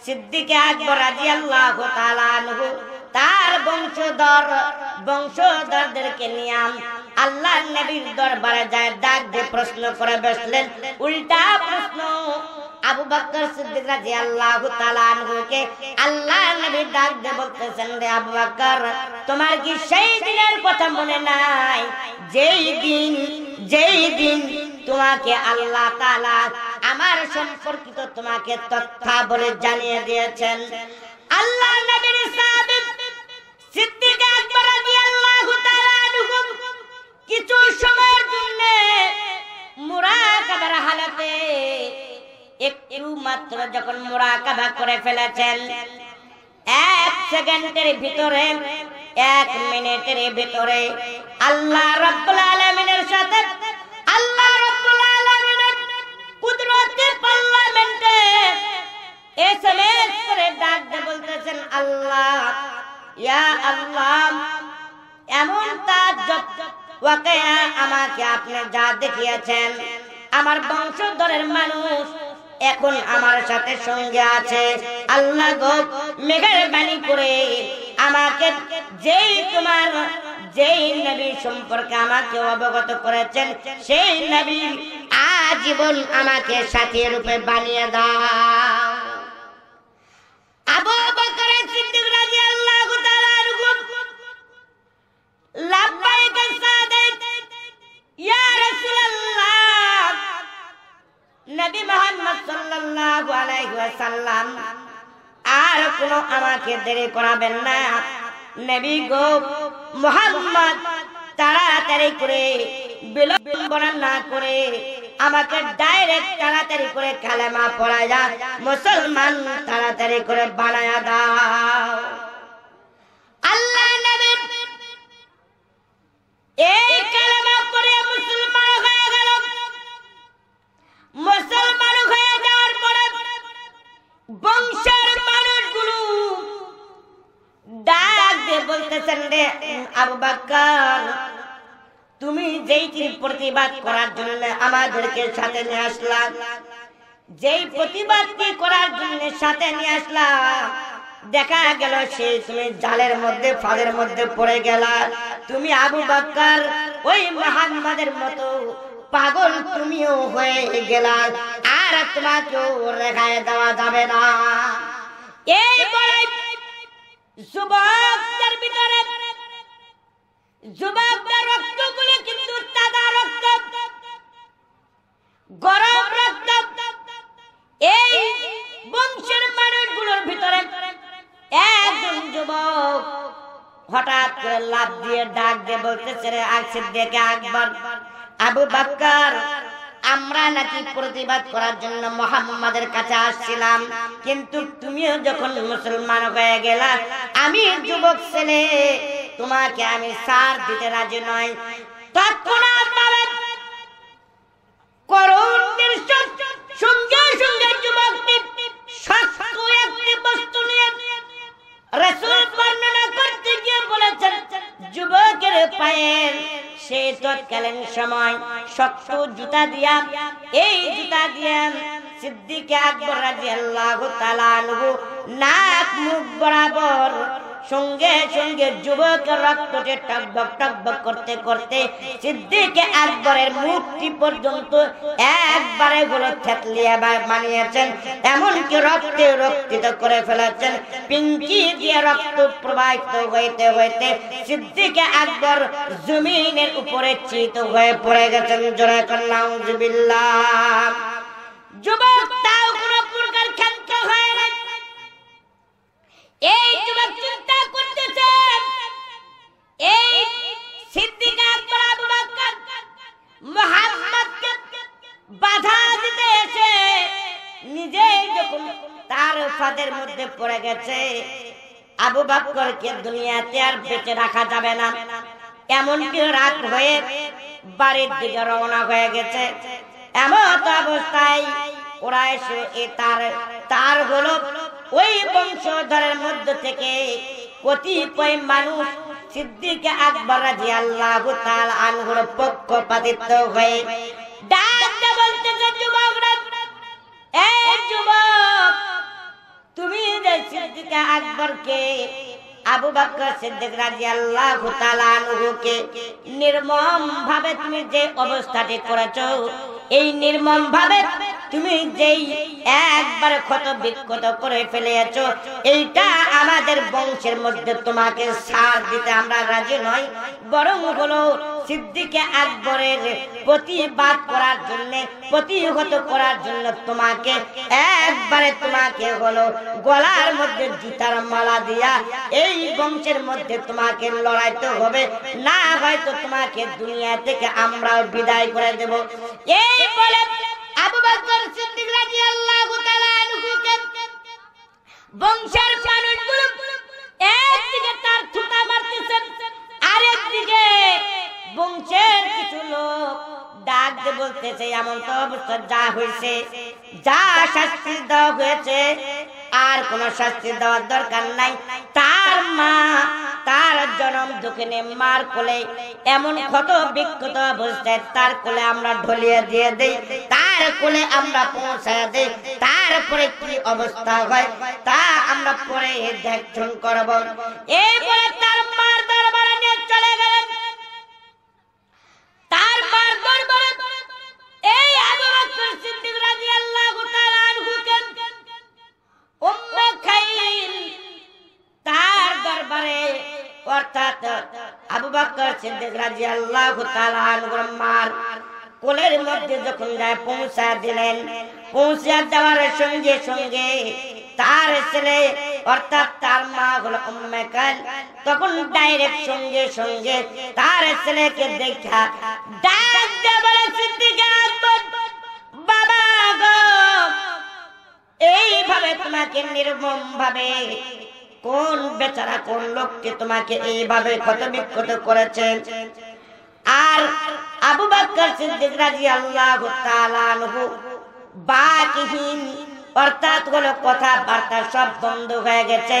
সিদ্দিক আকবর রাদিয়াল্লাহু তাআলা আনহু তার বংশধরদেরকে নিয়ে আল্লাহর নবীর দরবারে যায়, ডাক দিয়ে প্রশ্ন করে বসলেন। উল্টা প্রশ্ন আবু বকর সিদ্দিক রাদিয়াল্লাহু তাআলা আনহুকে আল্লাহর নবী ডাক দিয়ে বলতেছেন, রে আবু বকর, তোমার কি সেই দিনের কথা মনে নাই যেই দিন তোমাকে আল্লাহ তাআলা আমার সম্পর্কিত তোমাকে তথ্য বলে জানিয়ে দিয়েছেন? আল্লাহর নবীর সাহাবী সিদ্দিক আকবর রাদিয়াল্লাহু তাআলা আনহু কিছু সময়ের জন্য মুরাকাবার হালাতে একটু মাত্র যখন মুরাকাবা করে ফেলেছেন, 1 সেকেন্ডের ভিতরে, 1 মিনিটের ভিতরে আল্লাহ রাব্বুল আলামিনের সাথে আল্লাহ রাব্বুল আলামিনের কুদরতে পার্লামেন্টে এসএমএস করে ডাক দিয়ে বলতেছেন, আল্লাহ, ইয়া আল্লাহ, এমন তাজ্জব ওয়াকিয়া আমাকে আপনি যা দেখিয়েছেন, আমার বংশধরের মানুষ এখন আমার সাথে সঙ্গে আছে। আল্লাহ গো, মেহেরবানি করে আমাকে যেই নবী সম্পর্কে আমাকে অবগত করেছেন সেই নবী আজীবন আমাকে সাথী রূপে বানিয়ে দাও। আবু বকর সিদ্দিক রাদিয়াল্লাহু তাআলা আনহু লাব্বাইক সাদাত ইয়া রাসূলুল্লাহ, নবী মুহাম্মদ সাল্লাল্লাহু আলাইহি ওয়াসাল্লাম, আর কোনো আমাকে দেরি করাবেন না। নবী গো মুহাম্মদ, তাড়াতাড়ি করে বিলম্বনা না করে আমাকে ডাইরেক্ট তাড়াতাড়ি করে কালেমা পড়ায়া মুসলমান তাড়াতাড়ি করে বানায়া দাও। আল্লাহ নবী এই কালেমা পড়ে মুসলমান হয়ে গেল। মুসলমান হয়ে যাওয়ার পরে বংশের মানুষগুলো ডাক দিয়ে বলতেছেন, রে আবু বকর, তুমি যেই প্রতিবাদ করার জন্য আমাদেরকে সাথে নিয়ে আসলা, যেই প্রতিবাদটি করার জন্য সাথে নিয়ে আসলা, দেখা গেল সেই তুমি জালের মধ্যে, ফাঁদের মধ্যে পড়ে গেলা। তুমি আবু বকর ওই মুহাম্মাদের মতো পাগল তুমিও হয়ে গেলা। আর তোমাকেও রেখায় দেওয়া যাবে না। এই বলে যুবকদের ভিতরে যুবকদের রক্তগুলো কিন্তু তাজা রক্ত, গরম রক্ত। এই বংশের মানুষগুলোর ভিতরে একজন যুবক হঠাৎ করে লাফ দিয়ে ডাক দিয়ে বলতেছে, রে সিদ্দিক আকবর, আবু বকর, আমরা নাকি প্রতিবাদ করার জন্য মুহাম্মাদের কাছে আসছিলাম, কিন্তু তুমিও যখন মুসলমান হয়ে গেলা, আমি যুবক ছেলে, তোমাকে আমি সার দিতে রাজি নই। তৎক্ষণাৎ করুণ দৃশ্য, সঙ্গে সঙ্গে যুবকটি শক্ত একটি বস্তু নিয়ে রাসূল বর্ণনা করতে গিয়ে বলেছেন, যুবকের পায়ের সে তৎকালীন সময় শক্ত জুতা দিয়া, এই জুতা দিয়া সিদ্দিক আকবর রাদিয়াল্লাহু তাআলা আনহু নাক মুখ বরাবর সঙ্গে সঙ্গে যুবকের রক্ততে টকবক টকবক করতে করতে সিদ্দিক আকবরের মুখটি পর্যন্ত একবারে গুলো থেতলিয়ে বানিয়েছেন, এমনকি রক্তে রক্তিত করে ফেলেছেন। পিঙ্কি দিয়ে রক্ত প্রবাহিত হইতে হইতে সিদ্দিক আকবর জমিনের উপরে চিত হয়ে পড়ে গেছেন। জোরে কন্যা নাউজুবিল্লাহ। যুবক তাও কোন প্রকার ক্ষান্ত হয় না। এই যুবক চিন্তা করতেছে, এই সিদ্দিক আকবর আবু বকর মুহাম্মদকে বাধা দিতে এসে নিজেই যখন তার ফাঁদের মধ্যে পড়ে গেছে, আবু বকরকে দুনিয়াতে আর বেঁচে রাখা যাবে না, এমনকি রাত হয়ে বাড়ির দিকে রওনা হয়ে গেছে। এমন অবস্থায় ওরা এসে তার হলো ওই বংশধরের মধ্য থেকে কতিপয় মানুষ সিদ্দিক আকবর রাদিয়াল্লাহু তাআলা আনহুর পক্ষপাতিত্ব হয়ে ডাক দিয়ে বলতেছে, যুবকরা, এই যুবক, তুমি যে সিদ্দিক আকবরকে আবু বকর সিদ্দিক রাদিয়াল্লাহু তাআলা আনহুকে নির্মম ভাবে তুমি যে অবস্থাটি করেছো, এই নির্মম ভাবে তুমি যেই একবার ক্ষত বিক্ষত করে ফেলেছো, এইটা আমাদের বংশের মধ্যে তোমাকে ছাড় দিতে আমরা রাজি নই, বরং হলো সিদ্দিক আকবরের প্রতিবাদ করার জন্য, প্রতিহত করার জন্য তোমাকে একবারে তোমাকে হলো গলার মধ্যে জুতার মালা দিয়া এই বংশের মধ্যে তোমাকে লড়াইতে হবে, না হয়তো তোমাকে দুনিয়া থেকে আমরাও বিদায় করে দেব। এই বলে আবু বকর সিদ্দিক রাদিয়াল্লাহু তাআলা আনহুকে বংশের মানুষগুলো একদিকে তার থুতা মারতেছে, আরেকদিকে বংশের কিছু লোক ডাক দিয়ে বলতেছে, এমন তো অবস্থা যা হয়েছে, যা শাস্তি দেওয়া হয়েছে, আর কোন শাস্তি দেওয়ার দরকার নাই। তার মা তার জনম দুঃখিনী মার কোলে এমন ক্ষত বিক্ষত অবস্থায় তার কোলে আমরা ঢলিয়ে দিয়ে দেই, তার কোলে আমরা পৌঁছায় দেই, তারপরে কি অবস্থা হয় তা আমরা পরে দেখুন করব। এই বলে তার মার দরবারে নিয়ে চলে গেলেন। তার মার দরবারে এই আবু বকর সিদ্দিক রাদিয়াল্লাহু তাআলা আনহুকে উম্মে খাইল তার দরবারে, অর্থাৎ আবু বকর সিদ্দিক রাদিয়াল্লাহু তাআলা আনহুর মার কোলের মধ্যে যখন যায় পৌঁছা দিলেন, পৌঁছা দেওয়ার সঙ্গে সঙ্গে তার ছেলে অর্থাৎ তার মা হলো উম্মে খাইল, তখন ডাইরেক্ট সঙ্গে সঙ্গে তার ছেলেকে দেখা ডাক দিয়ে বলে, সিদ্দিক আকবর, বাবা গো, এইভাবে তোমাকে নির্মম ভাবে কোন বেচারা কোন লোককে তোমাকে এইভাবে ক্ষত বিক্ষত করেছে? আর আবু বকর সিদ্দিক রাদিয়াল্লাহু তাআলা আনহু বাকহীন, অর্থাৎ হলো কথাবার্তা সব বন্ধ হয়ে গেছে।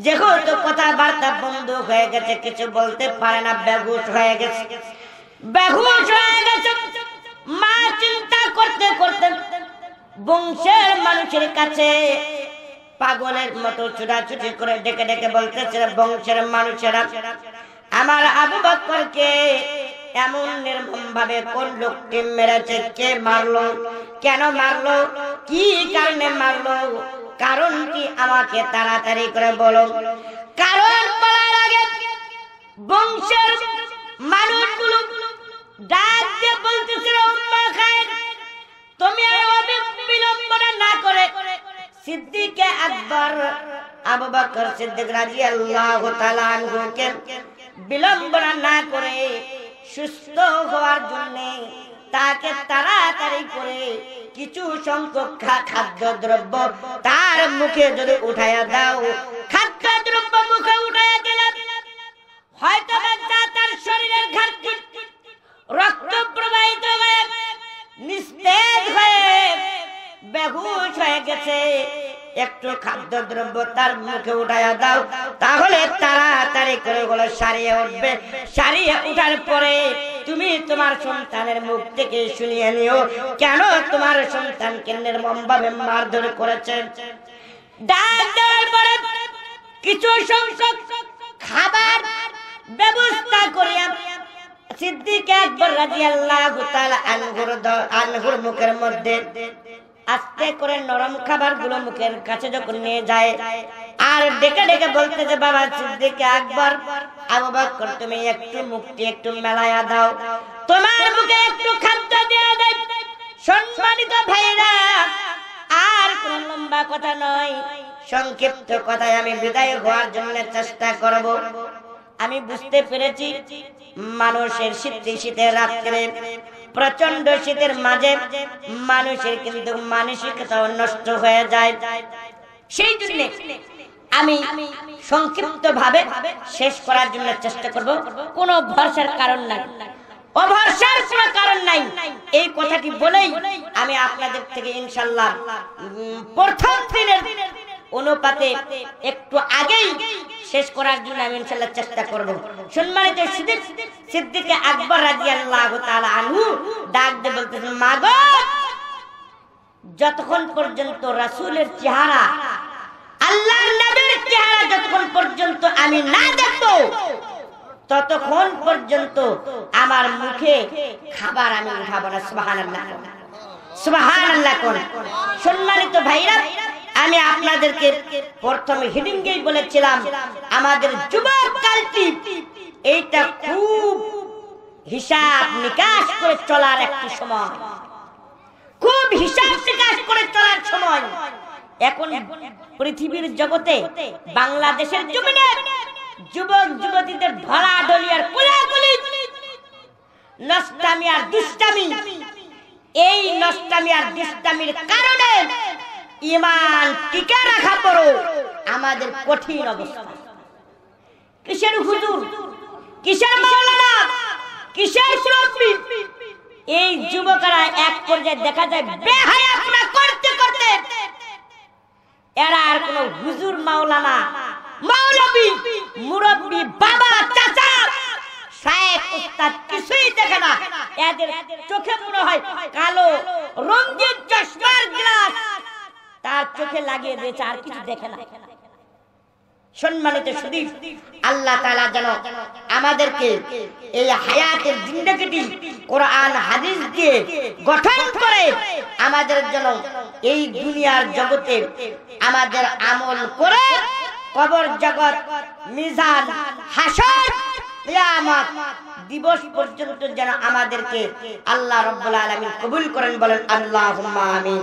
যেহেতু কথাবার্তা বন্ধ হয়ে গেছে, কিছু বলতে পারে না, বেহুশ হয়ে গেছে। বেহুশ হয়ে গেছে। মা চিন্তা করতে করতে বংশের মানুষের কাছে পাগলের মতো ছুটাছুটি করে ডেকে ডেকে বলতেছে, বংশের মানুষেরা, আমার আবু বকরকে এমন নির্মম ভাবে কোন লোকটি মেরেছে, কে মারলো, কেন মারলো, কি কারণে মারলো, কারণ কি আমাকে তাড়াতাড়ি করে বলো। কারণ বলার আগে বংশের মানুষগুলো ডাক দিয়ে বলতেছিল, উম্মা খায়ের, তুমি বিলম্বনা না করে সিদ্দিক আকবর আবু বকর সিদ্দিক রাদিয়াল্লাহু তাআলা আনহুকে বিলম্বনা না করে সুস্থ হওয়ার জন্য তাকে তাড়াতাড়ি করে কিছু সংখ্যক খাদ্যদ্রব্য তার মুখে যদি উঠাইয়া দাও, খাদ্যদ্রব্য মুখে উঠাইয়া দিলে হয়তো তার শরীরের ঘাটতি রক্ত প্রবাহিত হয়ে নিস্তেজ হয়ে বেহুশ হয়ে গেছে, একটু খাদ্যদ্রব্য তার মুখে উঠাইয়া দাও, তাহলে তাড়াতাড়ি করে গুলো সারিয়ে উঠবে। সারিয়ে উঠার পরে তুমি তোমার সন্তানের মুখ থেকে শুনিয়ে নিও কেন তোমার সন্তানকে নির্মম ভাবে মারধর করেছে। ডাক দেওয়ার পরে কিছু সংখ্যক খাবার ব্যবস্থা করিয়া সিদ্দিক আকবর রাদিয়াল্লাহু তাআলা আনহুর মুখের মধ্যে আস্তে করে নরম খাবারগুলো মুখের কাছে যখন নিয়ে যায় আর ডেকে ডেকে বলতে যে, বাবা সিদ্দিক আকবর, আবু বকর, তুমি একটু মুখটি একটু মেলায়া দাও, তোমার মুখে একটু খাদ্য দেয়া দেয়। সম্মানিত ভাইরা, আর কোন লম্বা কথা নয়, সংক্ষিপ্ত কথায় আমি বিদায় হওয়ার জন্য চেষ্টা করব। আমি বুঝতে পেরেছি মানুষের শীতের রাত্রে, প্রচন্ড শীতের মাঝে মানুষের কিন্তু মানসিকতা নষ্ট হয়ে যায়। সেই জন্য আমি সংক্ষিপ্ত ভাবে শেষ করার জন্য চেষ্টা করব। কোনো ভরসার কারণ নাই, অভরসার কোনো কারণ নাই, এই কথাটি বলেই আমি আপনাদের থেকে ইনশাআল্লাহ প্রথম দিনের অনুপাতে একটু আগেই শেষ করার জন্য আমি ইনশাআল্লাহ চেষ্টা করব। সম্মানিত সিদ্দিক আকবর রাদিয়াল্লাহু তাআলা আনহু ডাক দিয়ে বলতেছেন, মা গো, যতক্ষণ পর্যন্ত রাসূলের চেহারা, আল্লাহর নবীর চেহারা যতক্ষণ পর্যন্ত আমি না দেখব, ততক্ষণ পর্যন্ত আমার মুখে খাবার আমি উঠাবো না। সুবহানাল্লাহ, সুবহানাল্লাহ। সম্মানিত ভাইরা, আমি আপনাদেরকে প্রথমে হিডিংয়েই বলেছিলাম আমাদের যুবক কালটি এইটা খুব হিসাব নিকাশ করে চলার একটি সময়, খুব হিসাব নিকাশ করে চলার সময়। এখন পৃথিবীর জগতে বাংলাদেশের জমিনে যুবক যুবতীদের ঢলাঢলি আর কোলাকুলি, নষ্টামি আর দুষ্টামি, এই নষ্টামি আর দুষ্টামির কারণে ঈমান টিকে রাখা পড়ো আমাদের কঠিন অবস্থা। কিসের হুজুর, কিসের মাওলানা, কিসের মুরব্বি, এই যুবকরা এক পর্যায়ে দেখা যায় বেহায়াপনা করতে করতে এরা আর কোন হুজুর, মাওলানা, মাওলাবি, মুরব্বি, বাবা, চাচা, শায়েখ, উস্তাদ কিছুই দেখে না। এদের চোখে মনে হয় কালো রঙিন চশমার গ্লাস তার চোখে লাগিয়ে দিয়েছে, আর কিছু দেখে না। সম্মানিত সুধী, আল্লাহ তাআলা যেন আমাদেরকে এই হায়াতের জিন্দেগিটি কোরআন হাদিস দিয়ে গঠন করে আমাদের জন্য এই দুনিয়ার জগতে আমাদের আমল করে কবর জগৎ, মিজান, হাসর, কিয়ামত দিবস পর্যন্ত যেন আমাদেরকে আল্লাহ রাব্বুল আলামিন কবুল করেন। বলেন আল্লাহুম্মা আমিন।